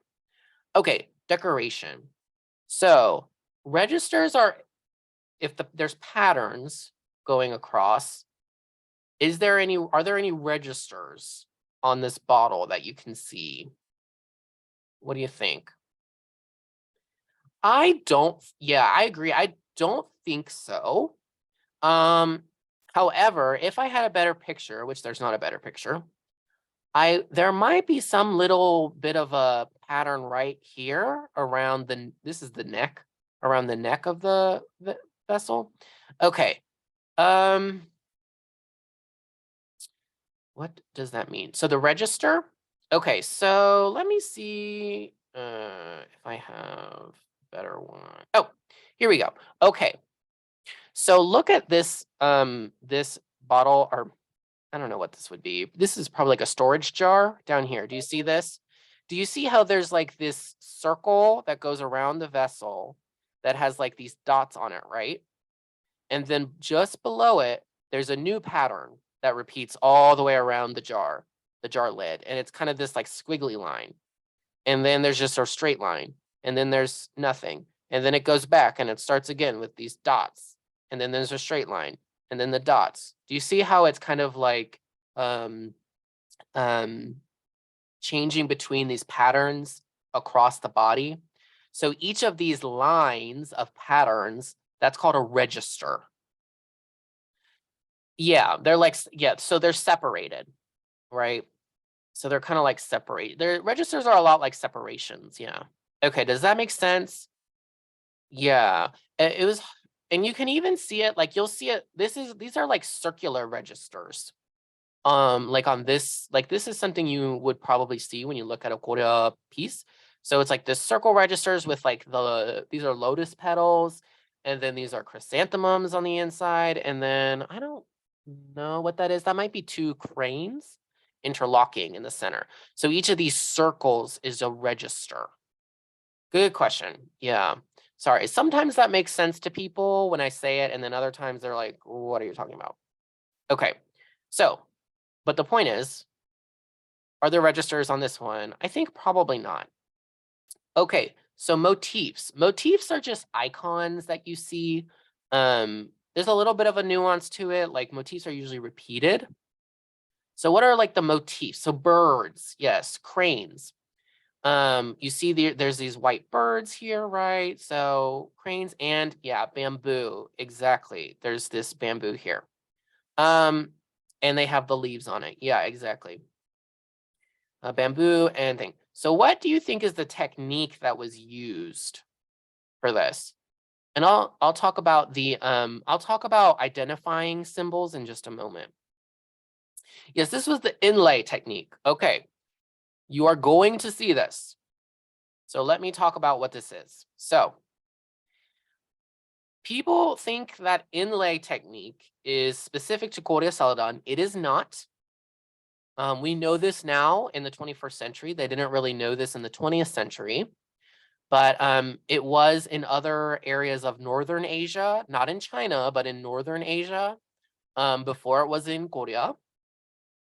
Okay, decoration. So registers are, if there's patterns going across, are there any registers on this bottle that you can see? What do you think? Yeah, I agree. I don't think so. However, if I had a better picture, which there's not a better picture, there might be some little bit of a pattern right here around this is the neck, around the neck of the vessel. Okay. What does that mean? So the register. Okay, so let me see if I have a better one. Oh, here we go. Okay. So look at this this bottle, or I don't know what this would be. This is probably like a storage jar down here. Do you see this? Do you see how there's like this circle that goes around the vessel that has like these dots on it, right? And then just below it, there's a new pattern that repeats all the way around the jar lid. And it's kind of this like squiggly line. And then there's just a straight line. And then there's nothing. And then it goes back and it starts again with these dots. And then there's a straight line. And then the dots. Do you see how it's kind of like changing between these patterns across the body? So each of these lines of patterns, that's called a register. Yeah, they're like, yeah, so they're separated, right? So they're kind of like separate. Their registers are a lot like separations, yeah. Okay, does that make sense? Yeah, it was, and you can even see it, like you'll see it, these are like circular registers. Like on this, like this is something you would probably see when you look at a Korea piece. So it's like the circle registers with like these are lotus petals, and then these are chrysanthemums on the inside, and then I don't know what that is. That might be two cranes interlocking in the center. So each of these circles is a register. Good question. Yeah. Sorry, sometimes that makes sense to people when I say it, and then other times they're like, what are you talking about? Okay, so, but the point is, are there registers on this one? I think probably not. Okay, so motifs. Motifs are just icons that you see. There's a little bit of a nuance to it, like motifs are usually repeated. So what are like the motifs? So birds, yes, cranes. You see there's these white birds here, right? So cranes and yeah, bamboo, exactly. There's this bamboo here. And they have the leaves on it. Yeah, exactly. Bamboo and thing. So what do you think is the technique that was used for this? And I'll talk about the I'll talk about identifying symbols in just a moment. Yes, this was the inlay technique. Okay, you are going to see this. So let me talk about what this is. So people think that inlay technique is specific to Korea Celadon. It is not. We know this now in the 21st century. They didn't really know this in the 20th century. But it was in other areas of Northern Asia, not in China, but in Northern Asia, before it was in Korea.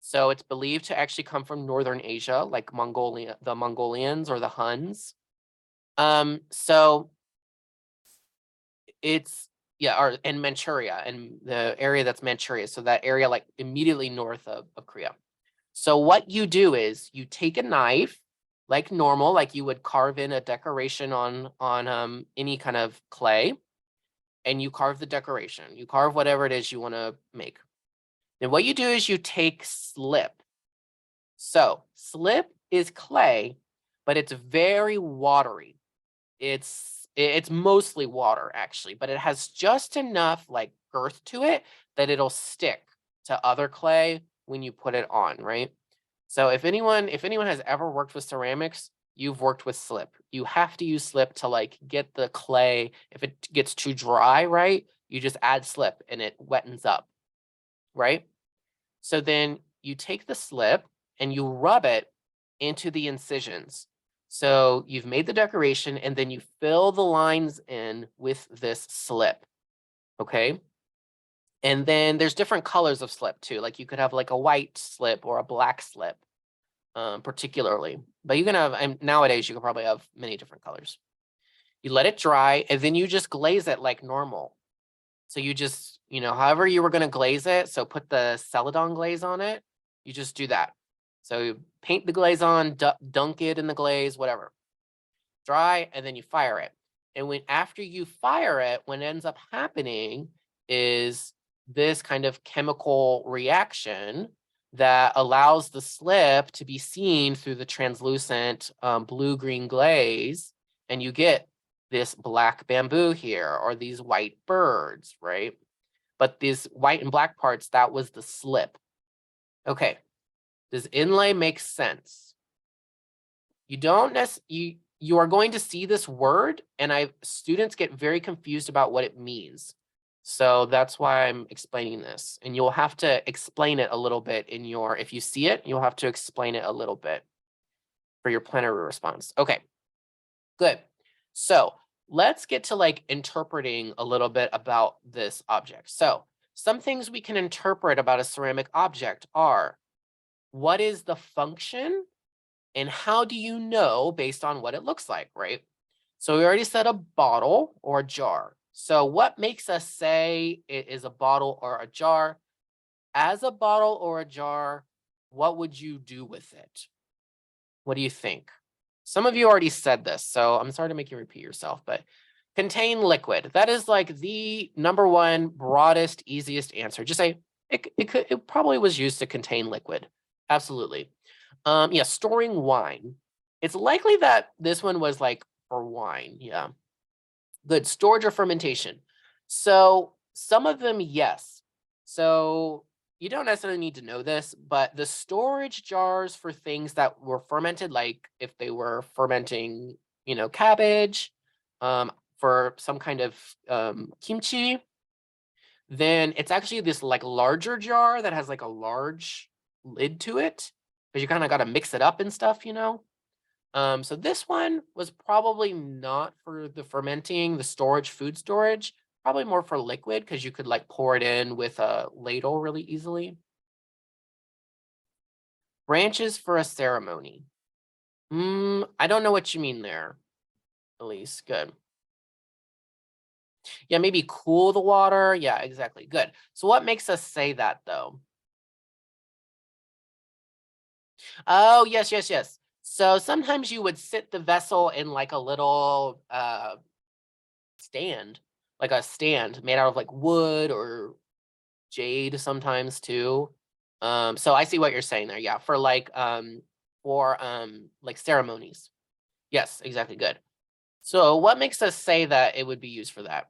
So it's believed to actually come from Northern Asia, like Mongolia, the Mongolians or the Huns. So it's, yeah, and Manchuria, and the area that's Manchuria. So that area like immediately north of Korea. So what you do is you take a knife, like normal, like you would carve in a decoration on any kind of clay, and you carve the decoration. You carve whatever it is you want to make. Then what you do is you take slip. So slip is clay, but it's very watery. It's mostly water actually, but it has just enough like girth to it that it'll stick to other clay when you put it on, right? So if anyone has ever worked with ceramics, you've worked with slip. You have to use slip to like get the clay. If it gets too dry, right, you just add slip and it wettens up, right? So then you take the slip and you rub it into the incisions. So you've made the decoration and then you fill the lines in with this slip, okay? And then there's different colors of slip too. Like you could have like a white slip or a black slip, particularly. But you can have, and nowadays you can probably have many different colors. You let it dry and then you just glaze it like normal. So you just, however you were going to glaze it, so put the Celadon glaze on it, you just do that. So you paint the glaze on, dunk it in the glaze, whatever. Dry, and then you fire it. And after you fire it, what ends up happening is this kind of chemical reaction that allows the slip to be seen through the translucent blue-green glaze, and you get this black bamboo here or these white birds, right? But these white and black parts, that was the slip. Okay, does inlay make sense? You don't necessarily, you are going to see this word, and students get very confused about what it means. So that's why I'm explaining this. And you'll have to explain it a little bit if you see it, you'll have to explain it a little bit for your plenary response. Okay, good. So let's get to like interpreting a little bit about this object. So some things we can interpret about a ceramic object are, what is the function and how do you know based on what it looks like, right? So we already said a bottle or a jar. So what makes us say it is a bottle or a jar? As a bottle or a jar, what would you do with it? What do you think? Some of you already said this, so I'm sorry to make you repeat yourself, but contain liquid. That is like the number one broadest, easiest answer. Just say it probably was used to contain liquid. Absolutely. Yeah, storing wine. It's likely that this one was like for wine. Yeah. Good. Storage or fermentation. So some of them, yes. So you don't necessarily need to know this, but the storage jars for things that were fermented, like if they were fermenting, cabbage, for some kind of kimchi, then it's actually this like larger jar that has like a large lid to it, because you kind of got to mix it up and stuff, So this one was probably not for the fermenting, the storage, food storage, probably more for liquid because you could like pour it in with a ladle really easily. Branches for a ceremony. I don't know what you mean there, Elise. Good. Yeah, maybe cool the water. Yeah, exactly. Good. So what makes us say that though? Oh, yes, yes, yes. So sometimes you would sit the vessel in like a little stand, like a stand made out of like wood or jade sometimes too. So I see what you're saying there. Yeah, for like ceremonies. Yes, exactly. Good. So what makes us say that it would be used for that?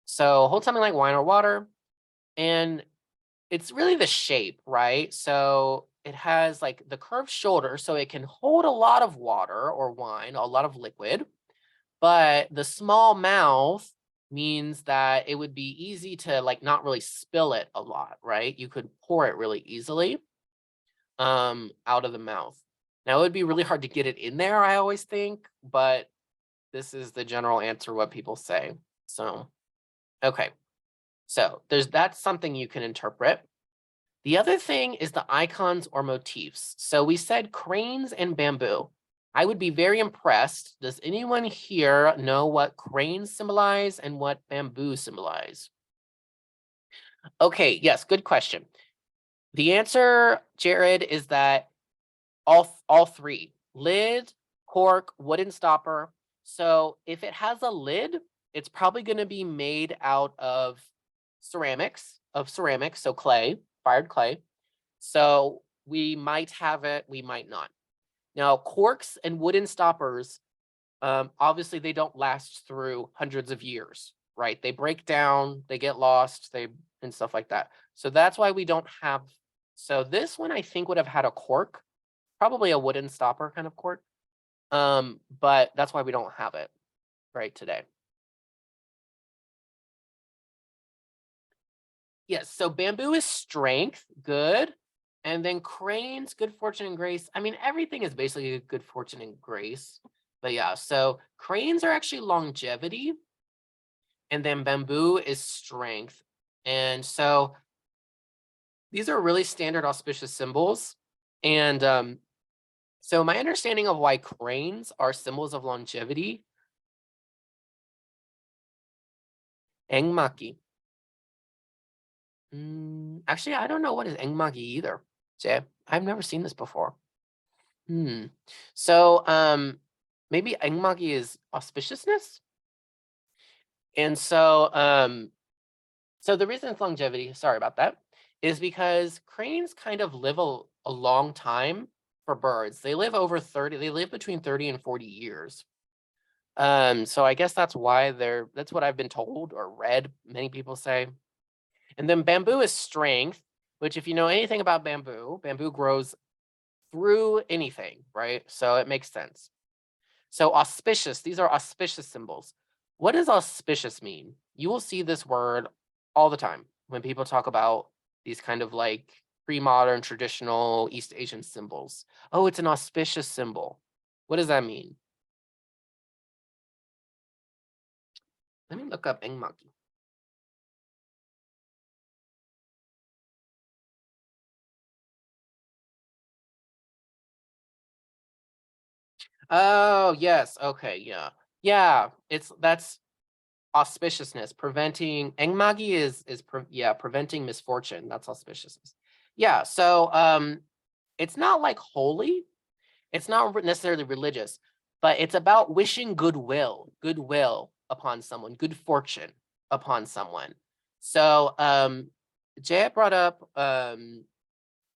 So hold something like wine or water, and it's really the shape, right? So it has like the curved shoulder, so it can hold a lot of water or wine, a lot of liquid, but the small mouth means that it would be easy to like not really spill it a lot, right? You could pour it really easily out of the mouth. Now it would be really hard to get it in there, I always think, but this is the general answer what people say. So, okay. So that's something you can interpret. The other thing is the icons or motifs. So we said cranes and bamboo. I would be very impressed. Does anyone here know what cranes symbolize and what bamboo symbolize? Okay, yes, good question. The answer, Jared, is that all three. Lid, cork, wooden stopper. So if it has a lid, it's probably going to be made out of ceramics, so clay, fired clay. So we might have it, we might not. Now, corks and wooden stoppers, obviously they don't last through hundreds of years, right? They break down, they get lost, and stuff like that. So that's why we don't have. So this one I think would have had a cork, probably a wooden stopper kind of cork. But that's why we don't have it right today. Yes, so bamboo is strength, good. And then cranes, good fortune and grace. I mean, everything is basically good fortune and grace. But yeah, so cranes are actually longevity. And then bamboo is strength. And so these are really standard auspicious symbols. And so my understanding of why cranes are symbols of longevity, engmaki. Actually, I don't know what is engmagi either, Jay. I've never seen this before. So maybe engmagi is auspiciousness. And so the reason it's longevity, sorry about that, is because cranes kind of live a long time for birds. They live over 30, they live between 30 and 40 years. So I guess that's why that's what I've been told or read, many people say. And then bamboo is strength, which if you know anything about bamboo, bamboo grows through anything, right? So it makes sense. So auspicious, these are auspicious symbols. What does auspicious mean? You will see this word all the time when people talk about these kind of like pre-modern traditional East Asian symbols. Oh, it's an auspicious symbol. What does that mean? Let me look up engmaki. Oh, yes. Okay, yeah. Yeah, that's auspiciousness, preventing engmagi is preventing misfortune. That's auspiciousness. Yeah, so it's not like holy, it's not necessarily religious, but it's about wishing goodwill upon someone, good fortune upon someone. So Jay brought up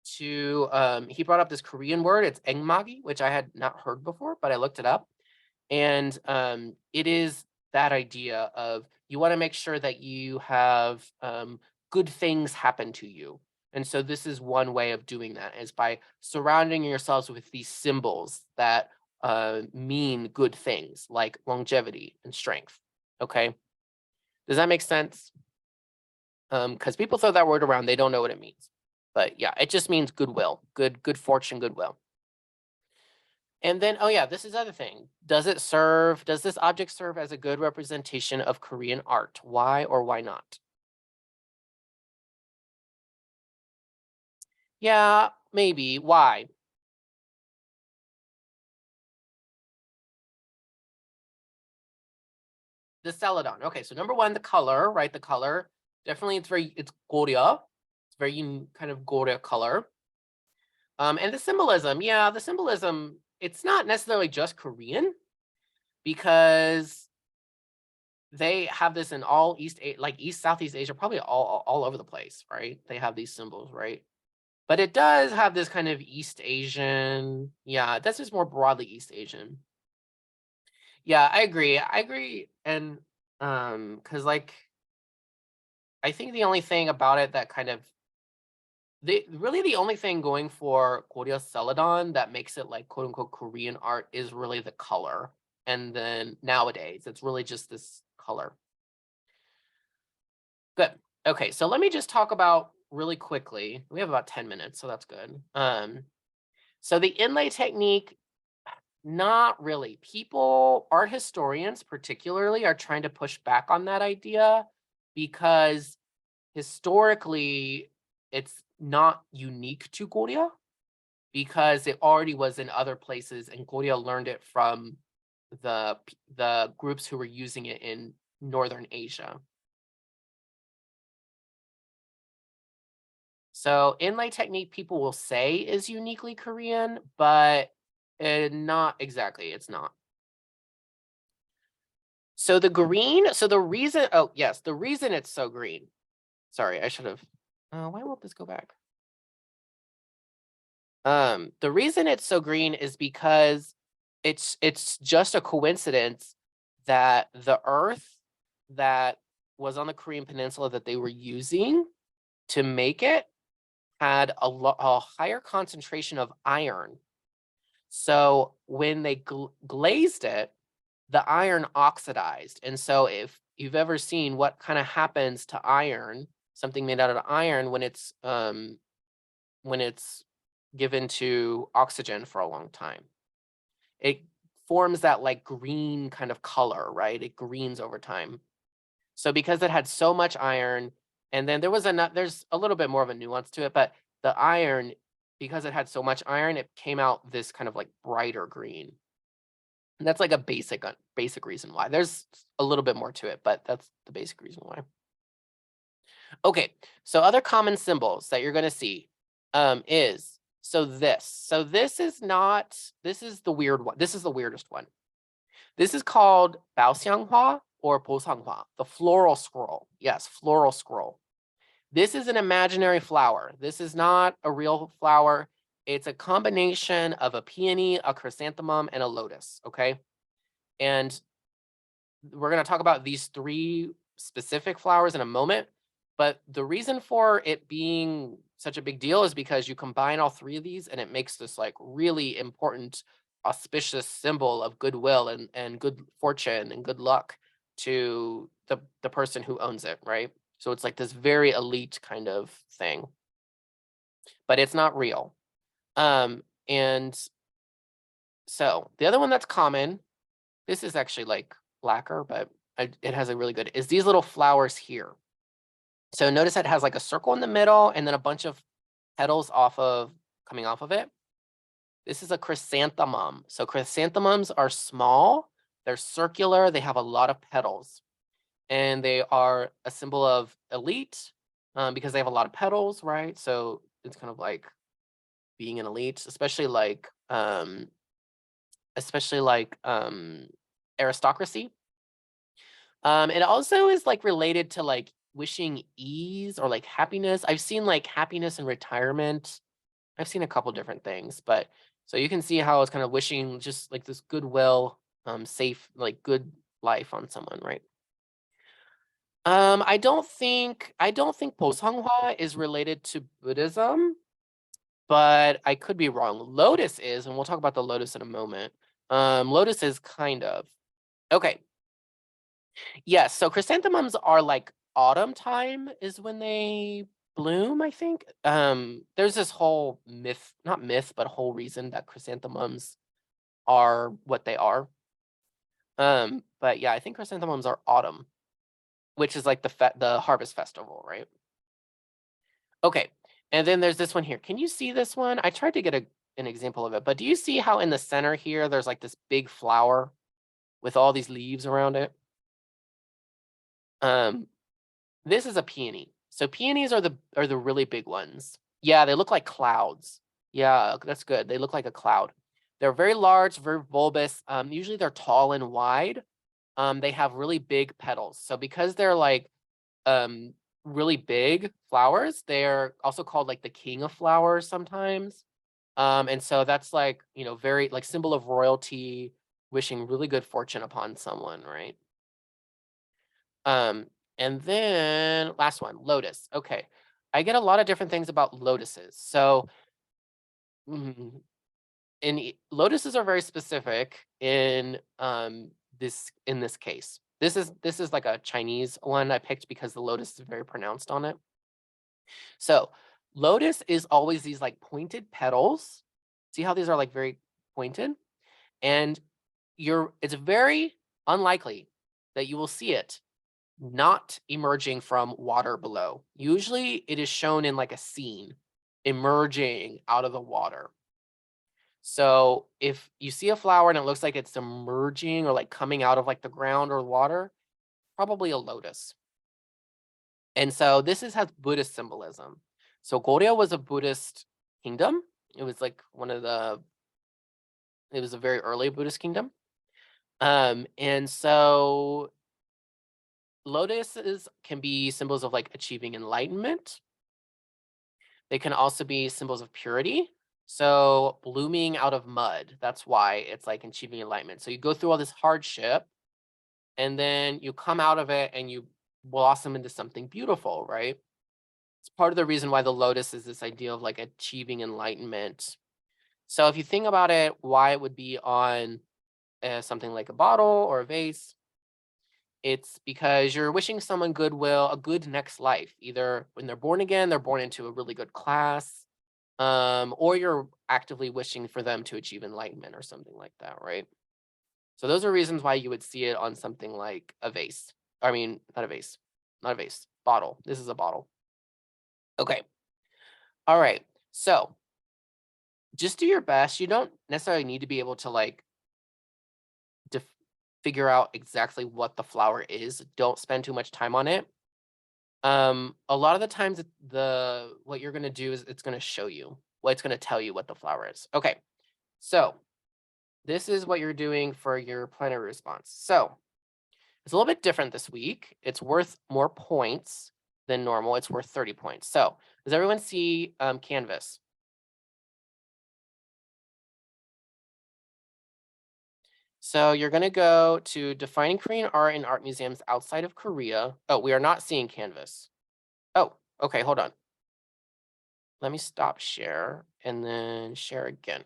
he brought up this Korean word, it's engmagi, which I had not heard before, but I looked it up. And it is that idea of you want to make sure that you have good things happen to you. And so this is one way of doing that, is by surrounding yourselves with these symbols that mean good things like longevity and strength. Okay. Does that make sense? Because people throw that word around, they don't know what it means. But yeah, it just means goodwill, good fortune, goodwill. And then, oh yeah, this is the other thing. Does this object serve as a good representation of Korean art? Why or why not? Yeah, maybe. Why? The celadon. Okay, so number one, the color, right? The color. Definitely it's Goryeo. It's very kind of Goryeo color. And the symbolism, yeah, the symbolism, it's not necessarily just Korean because they have this in all Southeast Asia, probably all over the place, right? They have these symbols, right? But it does have this kind of East Asian, yeah, that's just more broadly East Asian. Yeah, I agree. I agree. And because like I think the only thing about it that kind of the only thing going for Goryeo Celadon that makes it like quote unquote Korean art is really the color. And then nowadays it's really just this color. Good. Okay, so let me just talk about really quickly. We have about 10 minutes, so that's good. So the inlay technique, not really. Art historians particularly, are trying to push back on that idea because historically it's not unique to Korea because it already was in other places and Korea learned it from the groups who were using it in Northern Asia. So inlay technique people will say is uniquely Korean, but not exactly. It's not. So the green, so the reason, oh yes, the reason it's so green. Sorry, I should have. Why won't this go back? The reason it's so green is because it's just a coincidence that the earth that was on the Korean Peninsula that they were using to make it had a higher concentration of iron. So when they glazed it, the iron oxidized. And so if you've ever seen what kind of happens to iron, something made out of iron when it's given to oxygen for a long time, it forms that like green kind of color, right? It greens over time. So because it had so much iron, and then there's a little bit more of a nuance to it, but the iron, because it had so much iron, it came out this kind of like brighter green. And that's like a basic reason why. There's a little bit more to it, but that's the basic reason why. Okay, so other common symbols that you're going to see is this is the weird one. This is the weirdest one. This is called Baoxianghua or Bosanghua, the floral scroll. Yes, floral scroll. This is an imaginary flower. This is not a real flower. It's a combination of a peony, a chrysanthemum, and a lotus, okay? And we're going to talk about these three specific flowers in a moment. But the reason for it being such a big deal is because you combine all three of these and it makes this like really important, auspicious symbol of goodwill and good fortune and good luck to the person who owns it, right? So it's like this very elite kind of thing, but it's not real. And so the other one that's common, this is actually like blacker, but it has a really good, is these little flowers here. So notice it has like a circle in the middle and then a bunch of petals coming off of it. This is a chrysanthemum. So chrysanthemums are small, they're circular, they have a lot of petals. And they are a symbol of elite because they have a lot of petals, right? So it's kind of like being an elite, especially like aristocracy. It also is like related to like wishing ease or like happiness. I've seen like happiness and retirement. I've seen a couple different things, but so you can see how it's kind of wishing just like this goodwill, safe, like good life on someone, right? I don't think Bosanghwa is related to Buddhism, but I could be wrong. Lotus is, and we'll talk about the lotus in a moment. Lotus is kind of. Okay. Yes, so chrysanthemums are like autumn time is when they bloom, I think. There's this whole myth, not myth, but whole reason that chrysanthemums are what they are. But yeah, I think chrysanthemums are autumn, which is like the harvest festival, right? Okay, and then there's this one here. Can you see this one? I tried to get an example of it, but do you see how in the center here, there's like this big flower with all these leaves around it? This is a peony. So peonies are the really big ones. Yeah, they look like clouds. Yeah, that's good. They look like a cloud. They're very large, very bulbous. Usually they're tall and wide. They have really big petals. So because they're like really big flowers, they're also called like the king of flowers sometimes. And so that's like, very like symbol of royalty, wishing really good fortune upon someone, right? And then last one, lotus. Okay. I get a lot of different things about lotuses. So mm, lotuses are very specific in this case. This is like a Chinese one I picked because the lotus is very pronounced on it. So lotus is always these like pointed petals. See how these are like very pointed? And it's very unlikely that you will see it not emerging from water below. Usually it is shown in like a scene emerging out of the water. So if you see a flower and it looks like it's emerging or like coming out of like the ground or water, probably a lotus. And so this has Buddhist symbolism. So Goryeo was a Buddhist kingdom. It was like it was a very early Buddhist kingdom. And so lotuses can be symbols of like achieving enlightenment. They can also be symbols of purity. So blooming out of mud, that's why it's like achieving enlightenment. So you go through all this hardship and then you come out of it and you blossom into something beautiful, right? It's part of the reason why the lotus is this idea of like achieving enlightenment. So if you think about it, why it would be on something like a bottle or a vase, it's because you're wishing someone goodwill, a good next life. Either when they're born again, they're born into a really good class, or you're actively wishing for them to achieve enlightenment or something like that, right? So those are reasons why you would see it on something like a vase. I mean, not a vase, bottle. This is a bottle. Okay. All right. So just do your best. You don't necessarily need to be able to like figure out exactly what the flower is. Don't spend too much time on it. A lot of the times what you're going to do is it's going to show you it's going to tell you what the flower is. Okay. So this is what you're doing for your plenary response. So it's a little bit different this week. It's worth more points than normal. It's worth 30 points. So does everyone see Canvas? So you're going to go to Defining Korean Art in Art Museums Outside of Korea. Oh, we are not seeing Canvas. Oh, okay, hold on. Let me stop share and then share again.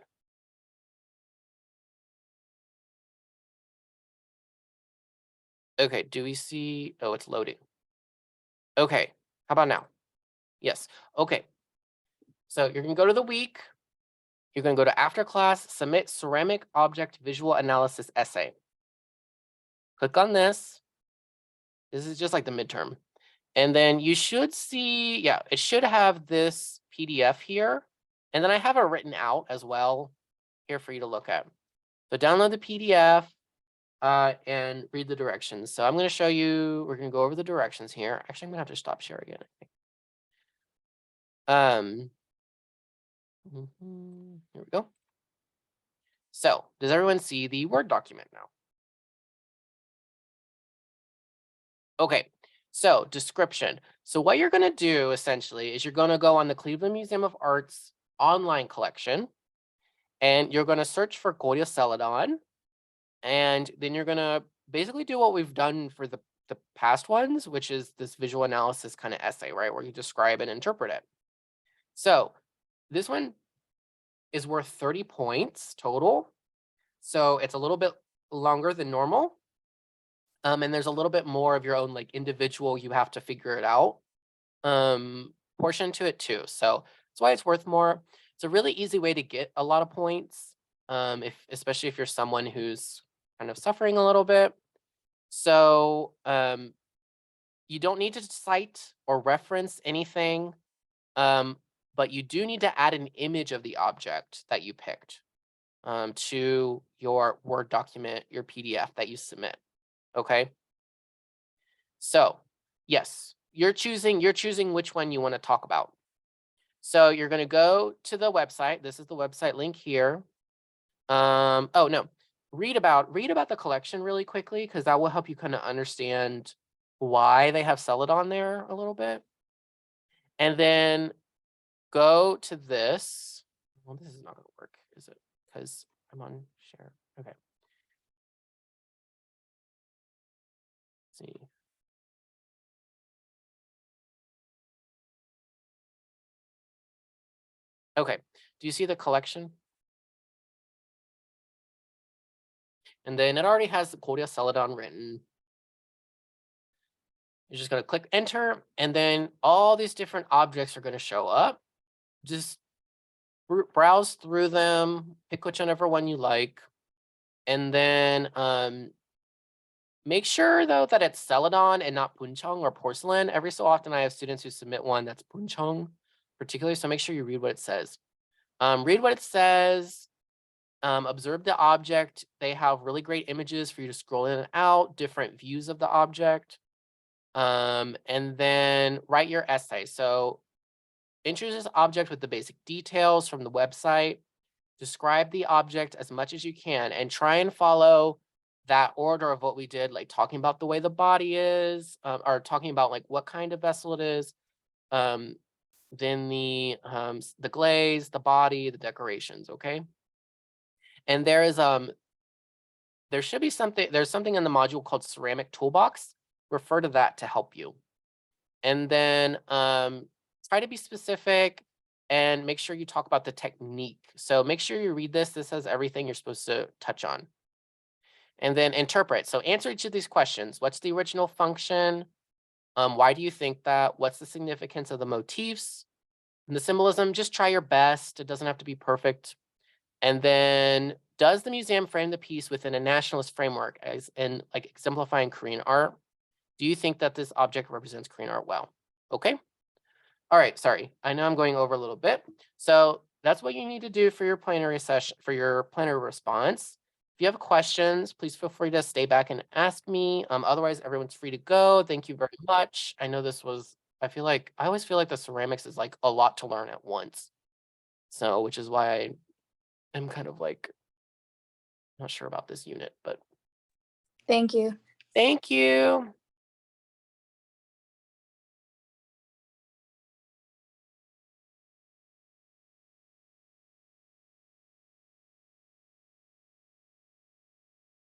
Okay, do we see? Oh, it's loading. Okay, how about now? Yes, okay. So you're going to go to the week. You're going to go to after class, submit ceramic object visual analysis essay. Click on this. This is just like the midterm. And then you should see, yeah, it should have this PDF here. And then I have it written out as well here for you to look at. So download the PDF and read the directions. So I'm going to show you, we're going to go over the directions here. Actually, I'm going to have to stop share again. Here we go. So does everyone see the Word document now? Okay, so description. So what you're going to do essentially is you're going to go on the Cleveland Museum of Art's online collection and you're going to search for Goryeo Celadon. And then you're going to basically do what we've done for the past ones, which is this visual analysis kind of essay, right? Where you describe and interpret it. So this one is worth 30 points total. So it's a little bit longer than normal. And there's a little bit more of your own like individual, you have to figure it out portion to it too. So that's why it's worth more. It's a really easy way to get a lot of points. especially if you're someone who's kind of suffering a little bit. So you don't need to cite or reference anything, but you do need to add an image of the object that you picked to your Word document, your PDF that you submit. Okay. So yes, you're choosing which one you want to talk about. So you're going to go to the website. This is the website link here. Oh no, read about the collection really quickly, because that will help you kind of understand why they have Celadon there a little bit. And then go to this. Well, this is not going to work, is it? Because I'm on share. Okay. Let's see. Okay. Do you see the collection? And then it already has the Korea Celadon written. You're just going to click enter, and then all these different objects are going to show up. Just browse through them, pick whichever one you like, and then make sure though that it's Celadon and not buncheong or porcelain. Every so often I have students who submit one that's buncheong particularly, so make sure you read what it says. Read what it says, observe the object. They have really great images for you to scroll in and out, different views of the object, and then write your essay. So introduce this object with the basic details from the website. Describe the object as much as you can and try and follow that order of what we did, like talking about the way the body is, or talking about like what kind of vessel it is, then the glaze, the body, the decorations, okay? And there is there should be something, there's something in the module called ceramic toolbox. Refer to that to help you. And then try to be specific and make sure you talk about the technique. So make sure you read this. This has everything you're supposed to touch on. And then interpret. So answer each of these questions. What's the original function? Why do you think that? What's the significance of the motifs and the symbolism? Just try your best. It doesn't have to be perfect. And then does the museum frame the piece within a nationalist framework as in like exemplifying Korean art? Do you think that this object represents Korean art well? Okay. All right, sorry. I know I'm going over a little bit. So that's what you need to do for your plenary session, for your plenary response. If you have questions, please feel free to stay back and ask me. Otherwise, everyone's free to go. Thank you very much. I know this was, I always feel like the ceramics is like a lot to learn at once. So, which is why I am kind of like, not sure about this unit, but. Thank you. Thank you.